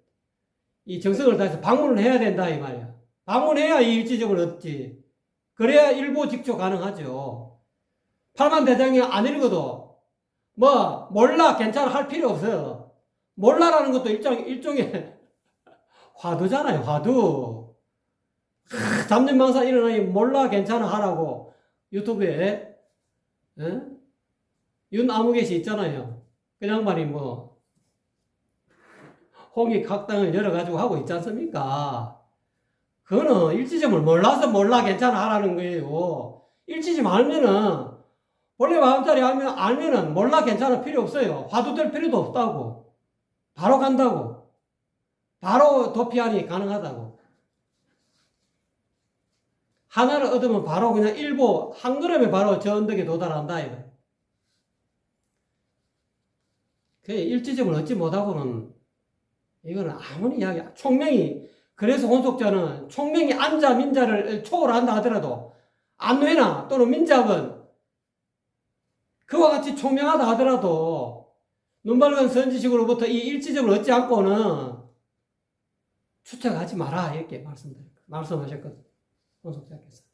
이 정성을 다해서 방문을 해야 된다 이 말이야. 방문해야 이 일지점을 얻지. 그래야 일보직초 가능하죠. 팔만대장이 안 읽어도 뭐 몰라 괜찮아 할 필요 없어요. 몰라라는 것도 일종의 화두잖아요. 화두. 잡념망사 일어나니 몰라 괜찮아 하라고 유튜브에 윤아무개씨 있잖아요. 그 양반이 뭐 홍익 학당을 열어가지고 하고 있지 않습니까? 그거는 일지점을 몰라서 몰라 괜찮아 하라는 거예요. 일지점 알면은 원래 마음자리 알면은 몰라 괜찮아 필요 없어요. 화두 될 필요도 없다고. 바로 간다고. 바로 도피하니 가능하다고. 하나를 얻으면 바로 그냥 일보 한 걸음에 바로 저 언덕에 도달한다 이거. 그 일지점을 얻지 못하고는 이거는 아무리 이야기 총명이 그래서 혼속자는 총명이 안자 민자를 초월한다 하더라도 안회나 또는 민잡은 그와 같이 총명하다 하더라도 눈 밝은 선지식으로부터 이 일지점을 얻지 않고는 추측하지 마라 이렇게 말씀하셨거든요. 혼속자께서.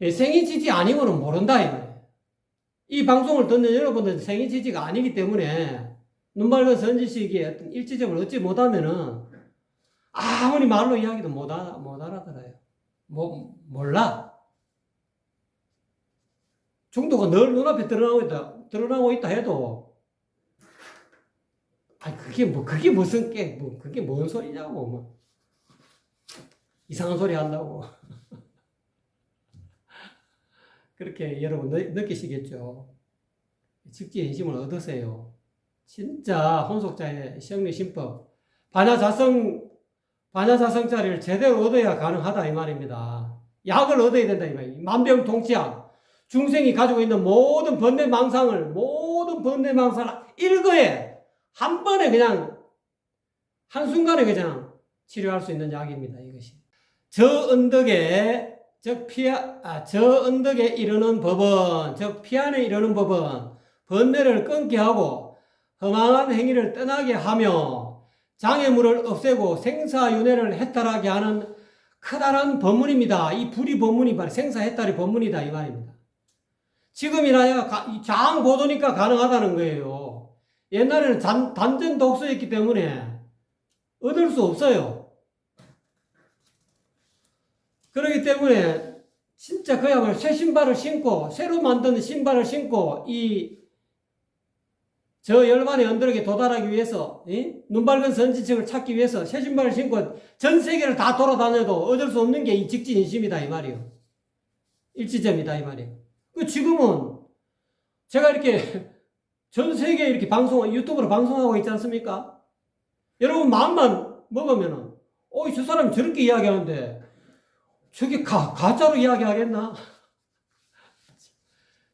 생이지지 아니고는 모른다 이 방송을 듣는 여러분들 생이지지가 아니기 때문에 눈 밝은 선지식의 어떤 일지점을 얻지 못하면은 아무리 말로 이야기도 못 알아들어요. 몰라. 중도가 늘 눈앞에 드러나고 있다 해도 그게 무슨 그게 뭔 소리냐고 뭐. 이상한 소리 한다고. 그렇게 여러분 느끼시겠죠. 직지인심을 얻으세요. 진짜 혼속자의 성리신법 반야자성자리를 제대로 얻어야 가능하다 이 말입니다. 약을 얻어야 된다 이 말이에요. 만병통치약 중생이 가지고 있는 모든 번뇌망상을 일거에 한 번에 그냥 한순간에 그냥 치료할 수 있는 약입니다. 이것이 저 언덕에 저 언덕에 이르는 법은, 저 피안에 이르는 법은 번뇌를 끊게 하고 허망한 행위를 떠나게 하며 장애물을 없애고 생사윤회를 해탈하게 하는 커다란 법문입니다. 이 불이 법문이 바로 생사해탈이 법문이다 이 말입니다. 지금이나야 장보도니까 가능하다는 거예요. 옛날에는 단전 독서였기 때문에 얻을 수 없어요. 그렇기 때문에 진짜 그야말로 새 신발을 신고 새로 만든 신발을 신고 저 열반의 언덕에 도달하기 위해서 눈 밝은 선지책을 찾기 위해서 새 신발을 신고 전 세계를 다 돌아다녀도 얻을 수 없는 게 이 직진인심이다 이 말이에요. 일지점이다 이 말이에요. 지금은 제가 이렇게 전 세계에 이렇게 유튜브로 방송하고 있지 않습니까? 여러분 마음만 먹으면은 저 사람이 저렇게 이야기하는데 저게 가짜로 이야기하겠나?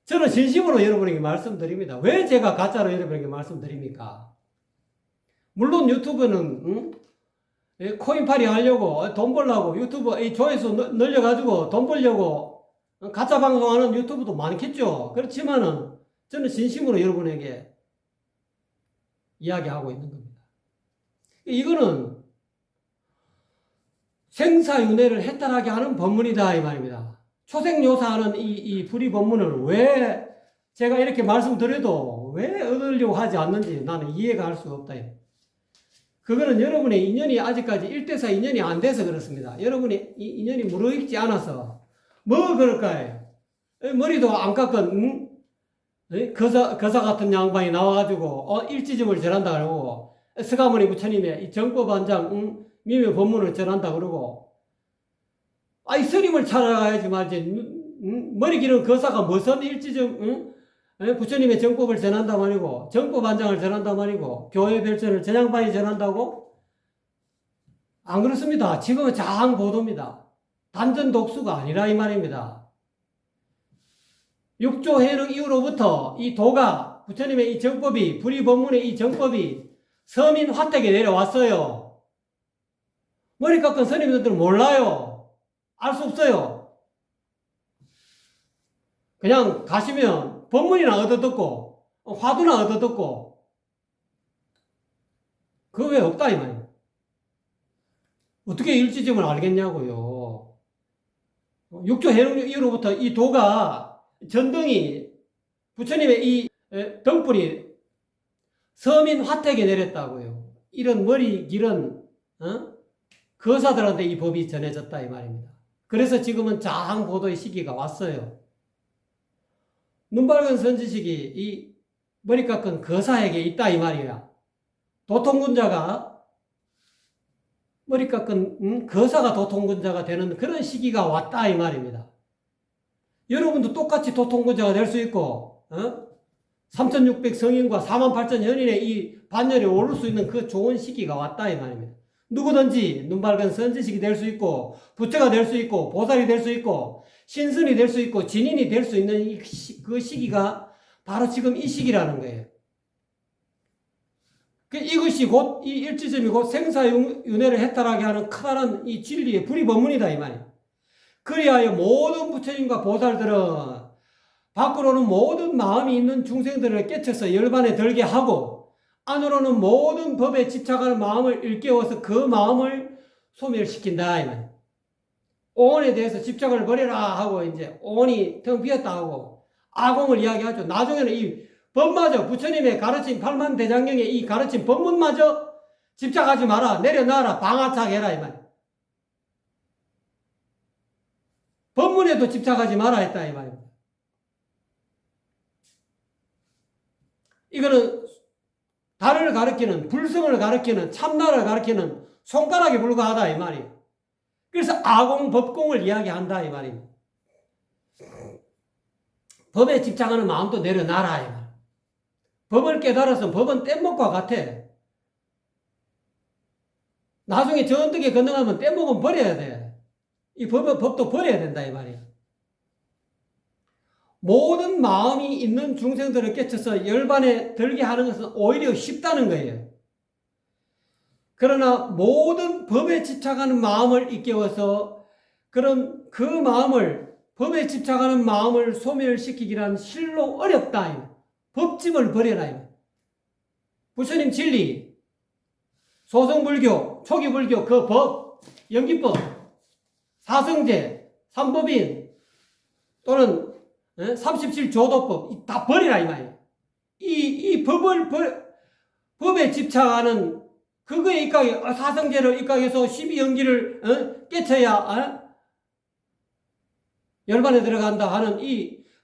저는 진심으로 여러분에게 말씀드립니다. 왜 제가 가짜로 여러분에게 말씀드립니까? 물론 유튜브는 코인팔이 하려고 돈 벌려고 유튜브 조회수 늘려가지고 돈 벌려고 가짜 방송하는 유튜브도 많겠죠. 그렇지만은 저는 진심으로 여러분에게 이야기하고 있는 겁니다. 이거는 생사윤회를 해탈하게 하는 법문이다 이 말입니다. 초생요사하는 이 불의 법문을 왜 제가 이렇게 말씀드려도 왜 얻으려고 하지 않는지 나는 이해가 할 수가 없다. 그거는 여러분의 인연이 아직까지 1대4 인연이 안 돼서 그렇습니다. 여러분의 인연이 무르익지 않아서 뭐 그럴까요? 머리도 안 깎은 거사 같은 양반이 나와가지고 일지점을 전한다 그러고 스가모니 부처님의 이 정법안장 미묘 법문을 전한다 그러고 이 스님을 찾아가야지 말지 머리 기는 거사가 무슨 일지점 부처님의 정법을 전한다 말이고 정법안장을 전한다 말이고 교회 별전을 저 양반이 전한다고? 안 그렇습니다. 지금은 장보도입니다. 단전 독수가 아니라 이 말입니다. 육조 해능 이후로부터 이 도가 부처님의 이 정법이 불의 법문의 이 정법이 서민 화택에 내려왔어요. 머리 깎은 스님들은 몰라요. 알 수 없어요. 그냥 가시면 법문이나 얻어듣고 화두나 얻어듣고 그거 왜 없다 이 말이에요. 어떻게 일지점을 알겠냐고요. 육조 해능 이후로부터 이 도가 전등이 부처님의 이 등불이 서민 화택에 내렸다고요. 이런 머리 길은 거사들한테 이 법이 전해졌다 이 말입니다. 그래서 지금은 장보도의 시기가 왔어요. 눈 밝은 선지식이 이 머리 깎은 거사에게 있다 이 말이야. 도통군자가 머리 깎은 거사가 도통군자가 되는 그런 시기가 왔다 이 말입니다. 여러분도 똑같이 도통군자가 될 수 있고 3600 성인과 48,000 현인의 이 반열에 오를 수 있는 그 좋은 시기가 왔다 이 말입니다. 누구든지 눈 밝은 선지식이 될 수 있고 부처가 될 수 있고 보살이 될 수 있고 신선이 될 수 있고 진인이 될 수 있는 그 시기가 바로 지금 이 시기라는 거예요. 이것이 곧 이 일지점이 곧 생사윤회를 해탈하게 하는 커다란 이 진리의 불의 법문이다 이 말이에요. 그리하여 모든 부처님과 보살들은 밖으로는 모든 마음이 있는 중생들을 깨쳐서 열반에 들게 하고 안으로는 모든 법에 집착하는 마음을 일깨워서 그 마음을 소멸시킨다 이 말이에요. 오온에 대해서 집착을 버려라 하고 이제 오온이 텅 비었다 하고 아공을 이야기하죠. 나중에는 이 법마저 부처님의 가르친 팔만대장경의 이 가르친 법문마저 집착하지 마라 내려놔라 방아착해라 이 말이에요. 법문에도 집착하지 마라 했다 이 말입니다. 이거는 달을 가리키는 불성을 가리키는 참나를 가리키는 손가락에 불과하다 이 말이에요. 그래서 아공 법공을 이야기한다 이 말입니다. 법에 집착하는 마음도 내려놔라 이 말. 법을 깨달아서 법은 뗏목과 같아. 나중에 저 언덕에 건너가면 뗏목은 버려야 돼. 이 법도 버려야 된다 이 말이야. 모든 마음이 있는 중생들을 깨쳐서 열반에 들게 하는 것은 오히려 쉽다는 거예요. 그러나 모든 법에 집착하는 마음을 일깨워서 그런 그 마음을, 법에 집착하는 마음을 소멸시키기란 실로 어렵다. 법집을 버려라. 부처님 진리, 소승불교, 초기불교 그 법, 연기법, 사성제, 삼법인 또는 37조도법 다 버리라 이 말이에요. 이 법에 집착하는 그거에 입각해 사성제를 입각해서 12연기를 깨쳐야 열반에 들어간다 하는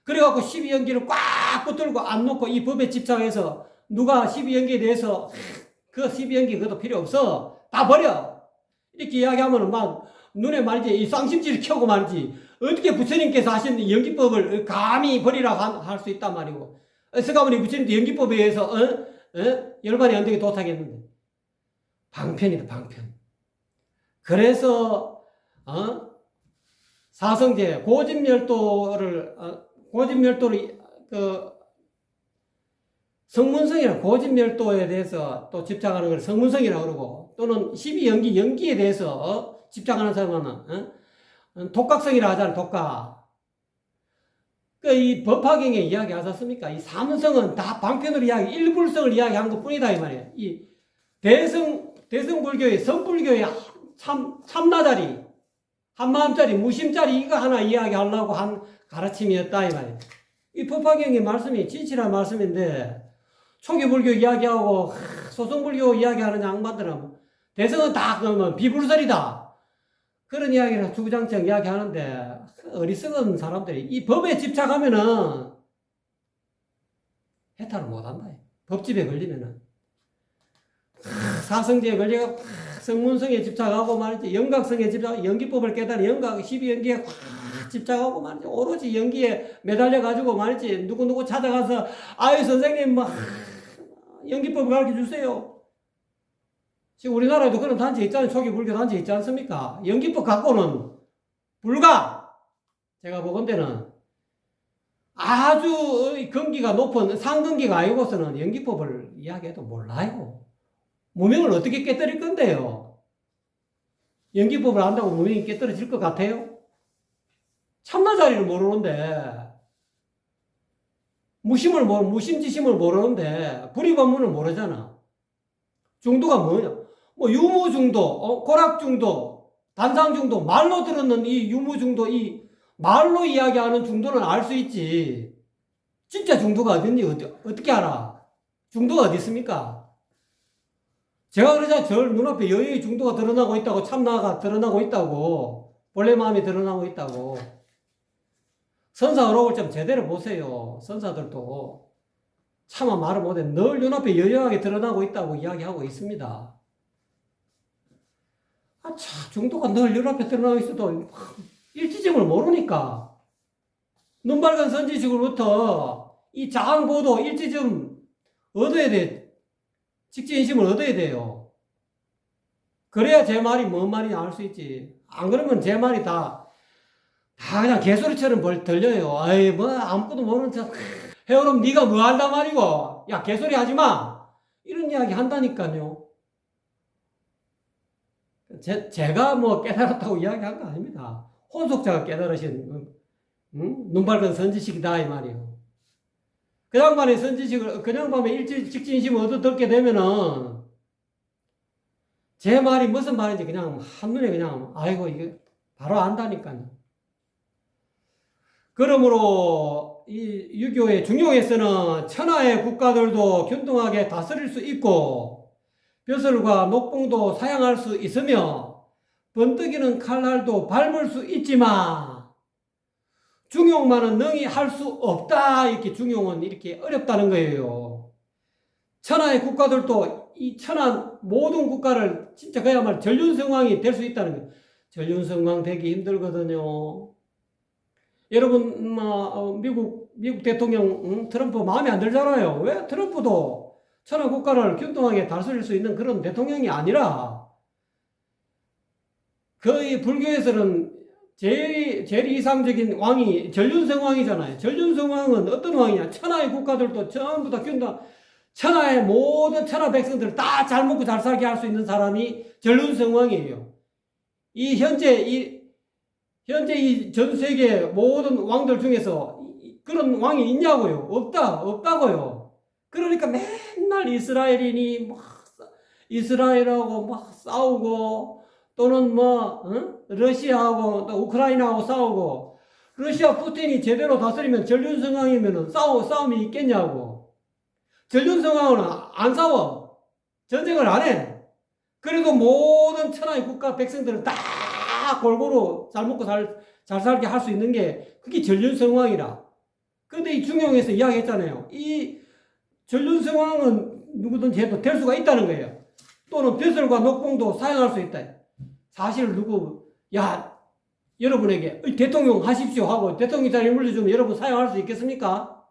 그래갖고 12연기를 꽉 붙들고 안 놓고 이 법에 집착해서 누가 12연기에 대해서 그 12연기 그것도 필요 없어. 다 버려. 이렇게 이야기하면 막 눈에 말이지 이 쌍심지를 켜고 말이지 어떻게 부처님께서 하신 연기법을 감히 버리라고 할 수 있단 말이고 서가모니 부처님도 연기법에 의해서 열반의 언덕에 도착했는데 방편이다 방편. 그래서 사성제 고집멸도를 그 성문성이나 고집멸도에 대해서 또 집착하는 걸 성문성이라고 그러고 또는 12연기 연기에 대해서 집착하는 사람은 독각성이라 하잖아요. 독각. 이 법화경에 이야기하셨습니까? 이 사문성은 다 방편으로 일불성을 이야기한 것 뿐이다 이 말이에요. 이 대성불교의 성불교의 참나자리 한마음짜리 무심짜리 이거 하나 이야기하려고 한 가르침이었다 이 말이에요. 이 법화경의 말씀이 진실한 말씀인데 초기불교 이야기하고 소승불교 이야기하는 양반들은 대성은 다 그러면 비불설이다 그런 이야기를 주구장창 이야기하는데 어리석은 사람들이 이 법에 집착하면은 해탈을 못한다. 법집에 걸리면은 사성제에 걸려가 성문성에 집착하고 말이지 영각성에 집착 연기법을 깨달아 영각 12연기에 집착하고 말이지 오로지 연기에 매달려 가지고 말이지 누구 찾아가서 아유 선생님 뭐 연기법을 가르쳐 주세요. 지금 우리나라에도 그런 단체 있잖아요. 초기 불교 단체 있지 않습니까? 연기법 갖고는 불가. 제가 보건대는 아주 근기가 높은 상근기가 아니고서는 연기법을 이야기해도 몰라요. 무명을 어떻게 깨뜨릴 건데요? 연기법을 안다고 무명이 깨뜨려질 것 같아요? 참나자리를 모르는데 무심지심을 모르는데 불이법문을 모르잖아. 중도가 뭐냐? 뭐 유무중도, 고락중도, 단상중도, 말로 들었는 이 유무중도, 이 말로 이야기하는 중도는 알 수 있지. 진짜 중도가 어딘지 어떻게 알아? 중도가 어디 있습니까? 제가 그러자 저 눈앞에 여유의 중도가 드러나고 있다고 참나가 드러나고 있다고 본래 마음이 드러나고 있다고 선사 어록을 좀 제대로 보세요. 선사들도 차마 말을 못해 늘 눈앞에 여유하게 드러나고 있다고 이야기하고 있습니다. 중도가 늘 눈앞에 드러나고 있어도 일지점을 모르니까 눈 밝은 선지식으로부터 이 자항보도 일지점 얻어야 돼. 직지인심을 얻어야 돼요. 그래야 제 말이 뭔 말이냐 알 수 있지. 안 그러면 제 말이 다 그냥 개소리처럼 들려요. 아이 뭐 아무것도 모르는 척 해오름 네가 뭐 한단 말이고 야 개소리 하지마 이런 이야기 한다니까요. 제가 뭐 깨달았다고 이야기한 거 아닙니다. 혼속자가 깨달으신 눈 밝은 선지식이다 이 말이에요. 그 양반의 선지식을 그 양반의 직진심을 얻어듣게 되면은 제 말이 무슨 말인지 그냥 한눈에 그냥 아이고 이게 바로 안다니까요. 그러므로 이 유교의 중용에서는 천하의 국가들도 균등하게 다스릴 수 있고 벼슬과 녹봉도 사양할 수 있으며 번뜩이는 칼날도 밟을 수 있지만 중용만은 능히 할 수 없다. 이렇게 중용은 이렇게 어렵다는 거예요. 천하의 국가들도 이 천하 모든 국가를 진짜 그야말로 전륜성왕이 될 수 있다는 거예요. 전륜성왕 되기 힘들거든요. 여러분 미국 대통령 트럼프 마음에 안 들잖아요. 왜? 트럼프도 천하 국가를 균등하게 다스릴 수 있는 그런 대통령이 아니라 거의 불교에서는 제일 이상적인 왕이 전륜성왕이잖아요. 전륜성왕은 어떤 왕이냐? 천하의 국가들도 전부 다 균등, 천하의 모든 천하 백성들을 다 잘 먹고 잘 살게 할 수 있는 사람이 전륜성왕이에요. 이 현재 현재 이 전 세계 모든 왕들 중에서 그런 왕이 있냐고요? 없다고요. 그러니까 맨날 이스라엘인이 막 이스라엘하고 막 싸우고 또는 러시아하고 또 우크라이나하고 싸우고 러시아 푸틴이 제대로 다스리면 전륜성왕이면 싸움이 있겠냐고. 전륜성왕은 안 싸워. 전쟁을 안 해. 그래도 모든 천하의 국가 백성들을 다 골고루 잘 먹고 잘 살게 할 수 있는 게 그게 전륜성왕이라. 그런데 이 중용에서 이야기했잖아요. 이 전륜성왕은 누구든지 해도 될 수가 있다는 거예요. 또는 벼슬과 녹봉도 사용할 수 있다. 사실 여러분에게 대통령 하십시오 하고 대통령 자리 물려주면 여러분 사용할 수 있겠습니까?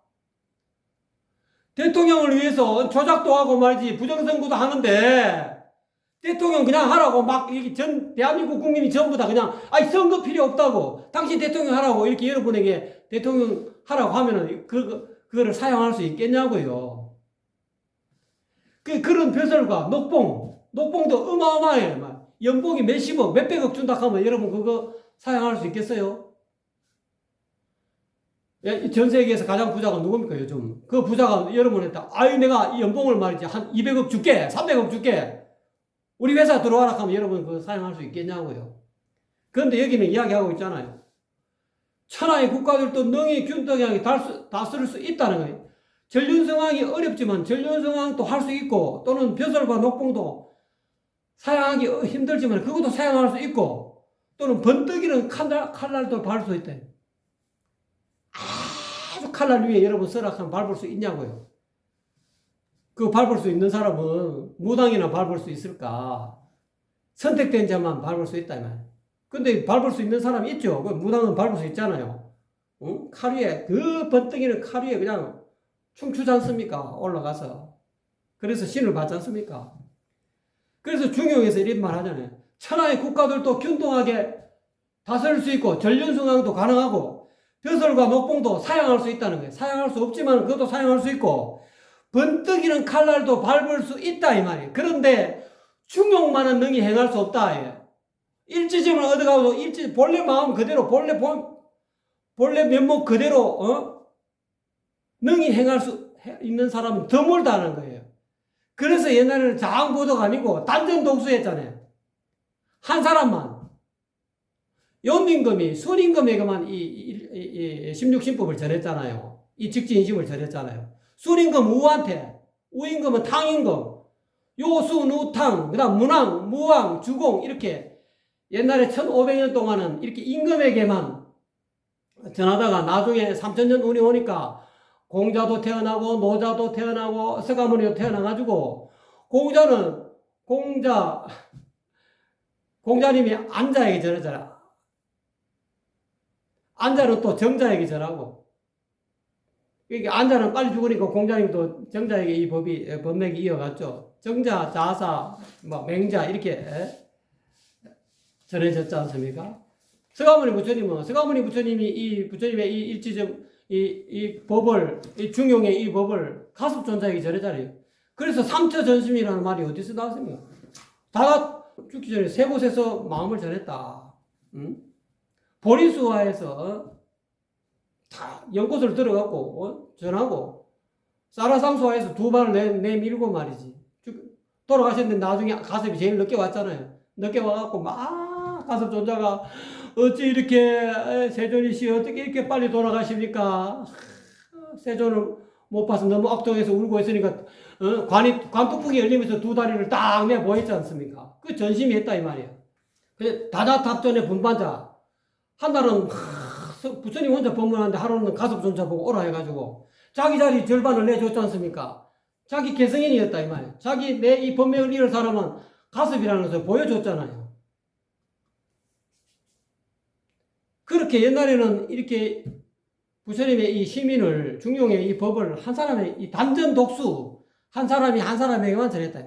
대통령을 위해서 조작도 하고 말이지 부정선거도 하는데 대통령 그냥 하라고 막 이렇게 대한민국 국민이 전부 다 그냥 선거 필요 없다고 당신 대통령 하라고 이렇게 여러분에게 대통령 하라고 하면은 그거를 사용할 수 있겠냐고요. 그런 벼슬과 녹봉도 어마어마해요. 연봉이 몇십억, 몇백억 준다 하면 여러분 그거 사용할 수 있겠어요? 전 세계에서 가장 부자가 누굽니까 요즘? 그 부자가 여러분한테 내가 연봉을 말이지 한 200억 줄게, 300억 줄게. 우리 회사 들어와라 하면 여러분 그거 사용할 수 있겠냐고요. 그런데 여기는 이야기하고 있잖아요. 천하의 국가들도 능히 균등하게 다스릴 수 있다는 거예요. 전륜성왕이 어렵지만 전륜성왕도 할 수 있고 또는 벼슬과 녹봉도 사용하기 힘들지만 그것도 사용할 수 있고 또는 번뜩이는 칼날도 밟을 수 있다. 아주 칼날 위에 여러분 설악하면 밟을 수 있냐고요. 그 밟을 수 있는 사람은 무당이나 밟을 수 있을까? 선택된 자만 밟을 수 있다 이 말. 근데 밟을 수 있는 사람이 있죠. 그 무당은 밟을 수 있잖아요. 응? 칼 위에 그 번뜩이는 칼 위에 그냥 춤추지 않습니까? 올라가서. 그래서 신을 받지 않습니까? 그래서 중용에서 이런 말 하잖아요. 천하의 국가들도 균등하게 다스릴 수 있고 전륜성왕도 가능하고 벼슬과 녹봉도 사용할 수 있다는 거예요. 사용할 수 없지만 그것도 사용할 수 있고 번뜩이는 칼날도 밟을 수 있다 이 말이에요. 그런데 중용만은 능히 행할 수 없다. 예. 일지짐을 얻어가고 본래 마음 그대로 본래 면목 그대로 능히 행할 수 있는 사람은 드물다는 거예요. 그래서 옛날에는 장보도가 아니고 단전독수했잖아요. 한 사람만 연민금이 순임금에게만 이 16신법을 전했잖아요. 이 직지인심을 전했잖아요. 순임금 우한테, 우임금은 탕임금, 요수, 누탕, 그 다음 문왕, 무왕, 주공 이렇게 옛날에 1500년 동안은 이렇게 임금에게만 전하다가 나중에 3000년 운이 오니까 공자도 태어나고 노자도 태어나고 서가모니도 태어나가지고 공자님이 안자에게 전하잖아. 안자는 또 정자에게 전하고 그러니까 안자는 빨리 죽으니까 공자님도 정자에게 이 법맥이 이어갔죠. 정자, 자사, 맹자 이렇게 전해졌지 않습니까? 서가모니 부처님이 부처님의 이 일지점 이 법을 중용의 이 법을 가섭존자에게 전했잖아요. 그래서 삼처전심이라는 말이 어디서 나왔습니까? 다 죽기 전에 세 곳에서 마음을 전했다. 보리수화에서 다 연꽃을 들어갖고 전하고 사라상수화에서 두 발을 내밀고 말이지. 돌아가셨는데 나중에 가섭이 제일 늦게 왔잖아요. 늦게 와갖고 막 가섭존자가 어찌 이렇게 세존이시 어떻게 이렇게 빨리 돌아가십니까? 세존을 못 봐서 너무 엉뚱해서 울고 있으니까 관뚜껑이 열리면서 두 다리를 딱 내 보였지 않습니까? 그 전심이 했다 이 말이에요. 그래서 다자탑전의 분반자 한 날은 부처님 혼자 법문하는데 하루는 가섭존자 보고 오라 해가지고 자기 자리 절반을 내줬지 않습니까? 자기 개성인이었다 이 말이에요. 자기 내 이 법맥을 이을 사람은 가섭이라는 것을 보여줬잖아요. 그렇게 옛날에는 이렇게 부처님의 이 시민을 중용의 이 법을 한 사람의 이 단전 독수 한 사람에게만 전했다.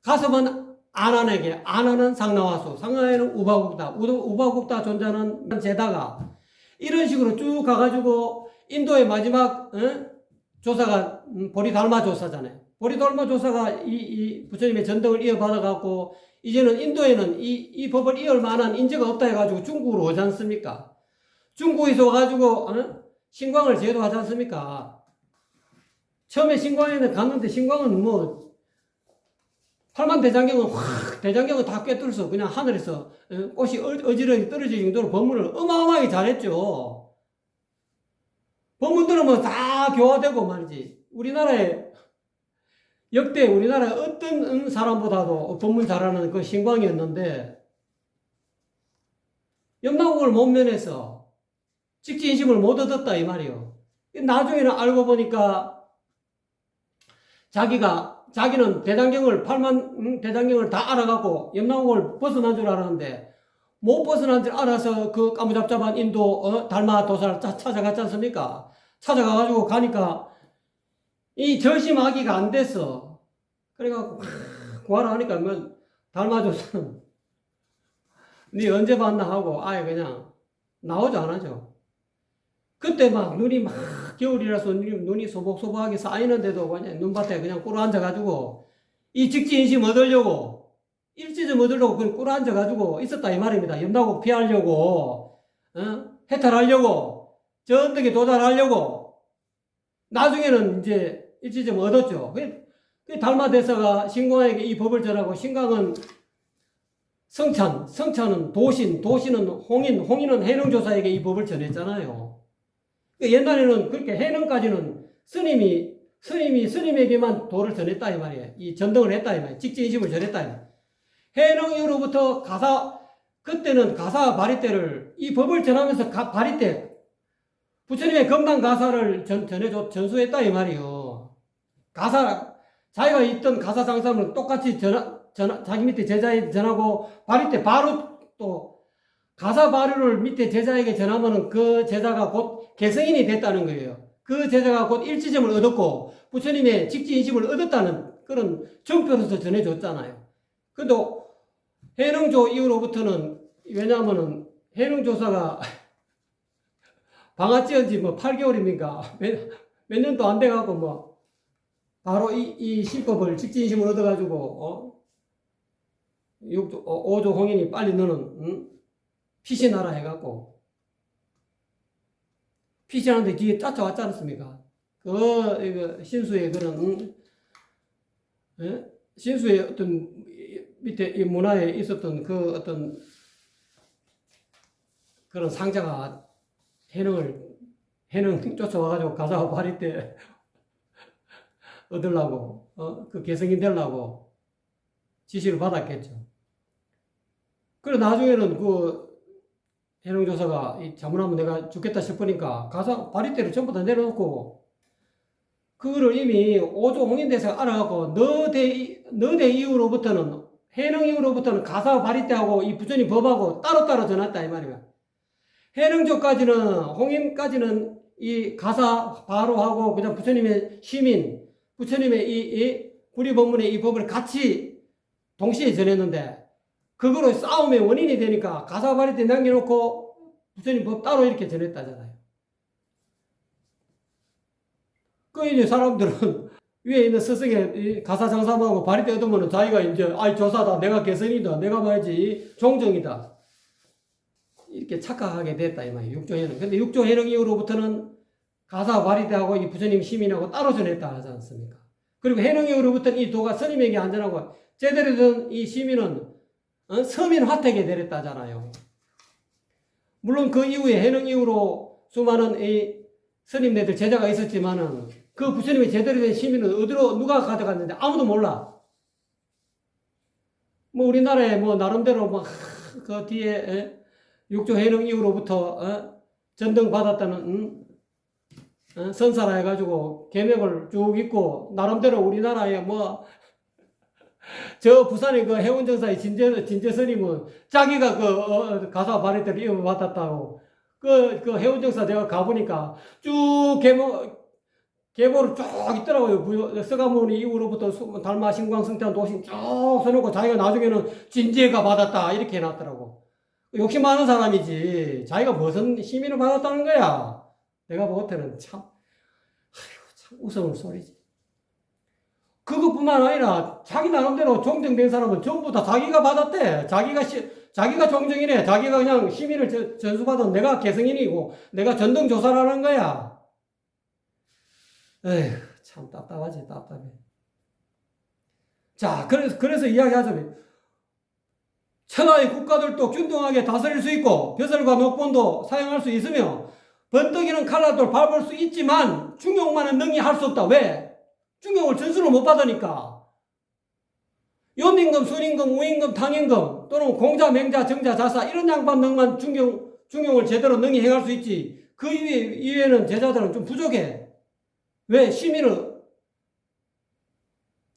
가섭은 안하는 상나와수, 상나에는 우바국다 존자는 제다가 이런 식으로 쭉 가가지고 인도의 마지막 조사가 보리달마 조사잖아요. 보리달마 조사가 이 부처님의 전등을 이어받아갖고 이제는 인도에는 이 법을 이을 만한 인재가 없다 해가지고 중국으로 오지 않습니까? 중국에서 와가지고 신광을 제도하지 않습니까? 처음에 신광에는 갔는데 신광은 뭐 팔만 대장경은 다 꿰뚫어서 그냥 하늘에서 꽃이 어지러이 떨어질 정도로 법문을 어마어마하게 잘했죠. 법문 들으면 다 교화되고 말이지. 우리나라에 역대 우리나라의 어떤 사람보다도 법문 잘하는 그 신광이었는데 염라국을 못 면해서 직지인심을 못 얻었다 이 말이요. 나중에는 알고 보니까 자기는 대장경을 8만 대장경을 다 알아갖고 염라국을 벗어난 줄 알았는데 못 벗어난 줄 알아서 그 까무잡잡한 인도 달마 도사를 찾아갔지 않습니까? 찾아가가지고 가니까 이 절심하기가 안 됐어. 그래갖고 구하라 하니까 뭐 달마 조사는 네 언제 봤나 하고 아예 그냥 나오지 않아죠. 그때 막 눈이 막 겨울이라서 눈이 소복소복하게 쌓이는데도 그냥 눈밭에 그냥 꿇어 앉아가지고 이 직지인심 얻으려고 일지좀 얻으려고 그냥 꿇어 앉아가지고 있었다 이 말입니다. 염라국 피하려고 해탈하려고 저 언덕에 도달하려고 나중에는 이제 일지좀 얻었죠. 그 달마대사가 신광에게 이 법을 전하고 신광은 성찬은 도신은 홍인은 해능조사에게 이 법을 전했잖아요. 옛날에는 그렇게 해능까지는 스님에게만 도를 전했다 이 말이에요. 이 전등을 했다 이 말이에요. 직지인심을 전했다 이 말이에요. 해능 이후로부터 그때는 가사 바리떼를 이 법을 전하면서 바리떼 부처님의 건강 가사를 전수했다 이 말이에요. 자기가 있던 가사 장사를 똑같이 자기 밑에 제자에게 전하고 바리떼 바로 또 가사 바류를 밑에 제자에게 전하면은 그 제자가 곧 개성인이 됐다는 거예요. 그 제자가 곧 일지점을 얻었고 부처님의 직지인심을 얻었다는 그런 정표로서 전해줬잖아요. 근데 해능조 이후로부터는 왜냐하면은 해능조사가 방아찌은 지 뭐 8개월입니까? 몇 년도 안 돼갖고 뭐 바로 이 실법을 직지인심을 얻어가지고 5조 홍인이 빨리 너는 피신하라 해갖고 피신하는데 뒤에 쫓아왔지 않습니까? 신수의 그런 신수의 어떤 밑에 이 문화에 있었던 그 어떤 그런 상자가 해능 쫓아와가지고 가사 바리떼 얻으려고 그 개성이 되려고 지시를 받았겠죠. 그리고 나중에는 그 해능조사가 잘못하면 내가 죽겠다 싶으니까 가사 바리떼를 전부 다 내려놓고 그거를 이미 오조 홍인대사가 알아갖고 너대 이후로부터는 해능 이후로부터는 가사 바리떼하고 이 부처님 법하고 따로따로 전했다 이 말이야. 해능조까지는 홍인까지는 이 가사 바로하고 그냥 부처님의 시민 부처님의 이 구리법문의 이 법을 같이 동시에 전했는데 그거로 싸움의 원인이 되니까 가사 바리떼 남겨놓고 부처님 법 따로 이렇게 전했다잖아요. 그 이제 사람들은 위에 있는 스승의 가사 장사하고 바리떼 얻으면 자기가 이제 조사다 내가 개선이다 내가 말이지 종정이다 이렇게 착각하게 됐다 이 말이에요. 육조해능. 근데 육조해능 이후로부터는 가사 바리떼하고 이 부처님 시민하고 따로 전했다 하지 않습니까? 그리고 해능 이후로부터는 이 도가 스님에게 안전하고 제대로 된 이 시민은 서민 화택에 내렸다잖아요. 물론 그 이후에 해능 이후로 수많은 이 스님네들 제자가 있었지만은 그 부처님의 제대로 된 시민은 어디로 누가 가져갔는데 아무도 몰라. 뭐 우리나라에 뭐 나름대로 뭐 그 뒤에 육조 해능 이후로부터 전등 받았다는 선사라 해가지고 계명을 쭉 읽고 나름대로 우리나라에 뭐 저 부산의 그 해운정사의 진재 스님은 자기가 그 가사 바리떼를 이어받았다고 그 해운정사 내가 가보니까 쭉 계보를 쭉 있더라고요. 서가모니 이후로부터 달마 신광 성탄 도신 쭉 써놓고 자기가 나중에는 진재가 받았다 이렇게 해놨더라고. 욕심 많은 사람이지 자기가 무슨 시민을 받았다는 거야. 내가 볼 때는 참 웃음을 소리지. 그것뿐만 아니라 자기 나름대로 종정된 사람은 전부 다 자기가 받았대. 자기가 종정이네. 자기가 그냥 시민을 전수받은 내가 개성인이고 내가 전등조사라는 거야. 에휴, 참 답답하지, 답답해. 자, 그래서 이야기하자면 천하의 국가들도 균등하게 다스릴 수 있고 벼슬과 녹본도 사용할 수 있으며 번뜩이는 칼날도 밟을 수 있지만 중용만은 능히 할 수 없다. 왜? 중용을 전수를 못 받으니까. 연임금, 순임금, 우임금, 당임금 또는 공자, 맹자, 정자, 자사 이런 양반들만 중용을 제대로 능히 행할 수 있지. 그 이외에는 제자들은 좀 부족해. 왜? 시민을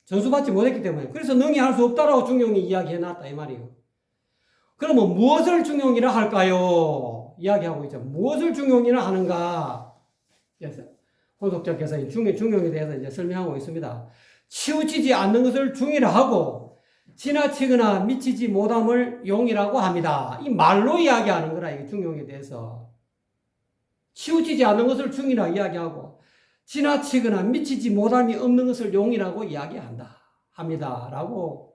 전수받지 못했기 때문에. 그래서 능히 할 수 없다라고 중용이 이야기해놨다 이 말이에요. 그러면 무엇을 중용이라 할까요? 이야기하고 있죠. 무엇을 중용이라 하는가? 혼속적께서 중용에 대해서 이제 설명하고 있습니다. 치우치지 않는 것을 중이라 하고 지나치거나 미치지 못함을 용이라고 합니다. 이 말로 이야기하는 거라 이 중용에 대해서. 치우치지 않는 것을 중이라 이야기하고 지나치거나 미치지 못함이 없는 것을 용이라고 이야기한다. 합니다라고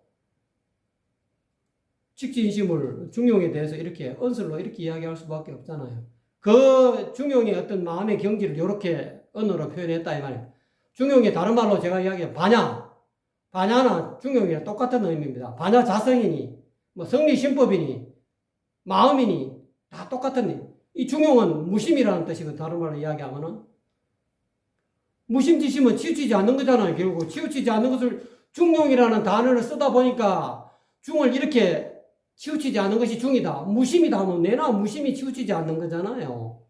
직지인심을 중용에 대해서 이렇게 언설로 이렇게 이야기할 수밖에 없잖아요. 그 중용의 어떤 마음의 경지를 이렇게 언어로 표현했다 이 말이에요. 중용의 다른 말로 제가 이야기한 반야나 중용이랑 똑같은 의미입니다. 반야 자성이니 뭐 성리신법이니 마음이니 다 똑같은 의미. 이 중용은 무심이라는 뜻이고 다른 말로 이야기하면은 무심지심은 치우치지 않는 거잖아요. 결국 치우치지 않는 것을 중용이라는 단어를 쓰다 보니까 중을 이렇게 치우치지 않는 것이 중이다. 무심이다 하면 내나 무심이 치우치지 않는 거잖아요.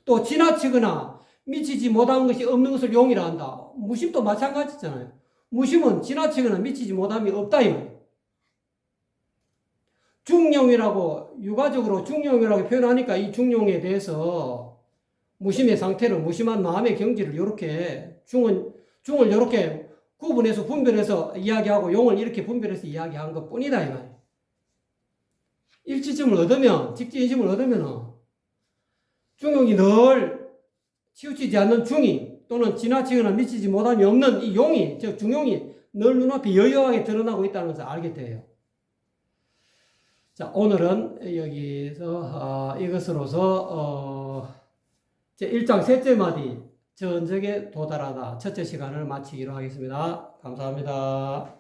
또 지나치거나 미치지 못하는 것이 없는 것을 용이라 한다. 무심도 마찬가지잖아요. 무심은 지나치거나 미치지 못함이 없다 이 말이에요. 중용이라고 유가적으로 중용이라고 표현하니까 이 중용에 대해서 무심의 상태를 무심한 마음의 경지를 이렇게 중을 이렇게 구분해서 분별해서 이야기하고 용을 이렇게 분별해서 이야기한 것 뿐이다 이 말이에요. 일치점을 얻으면 직지인심을 얻으면 중용이 늘 치우치지 않는 중이 또는 지나치거나 미치지 못함이 없는 이 용이 즉 중용이 늘 눈앞에 여여하게 드러나고 있다는 것을 알게 돼요. 자, 오늘은 여기서 이것으로서 제 1장 셋째 마디 전적에 도달하다 첫째 시간을 마치기로 하겠습니다. 감사합니다.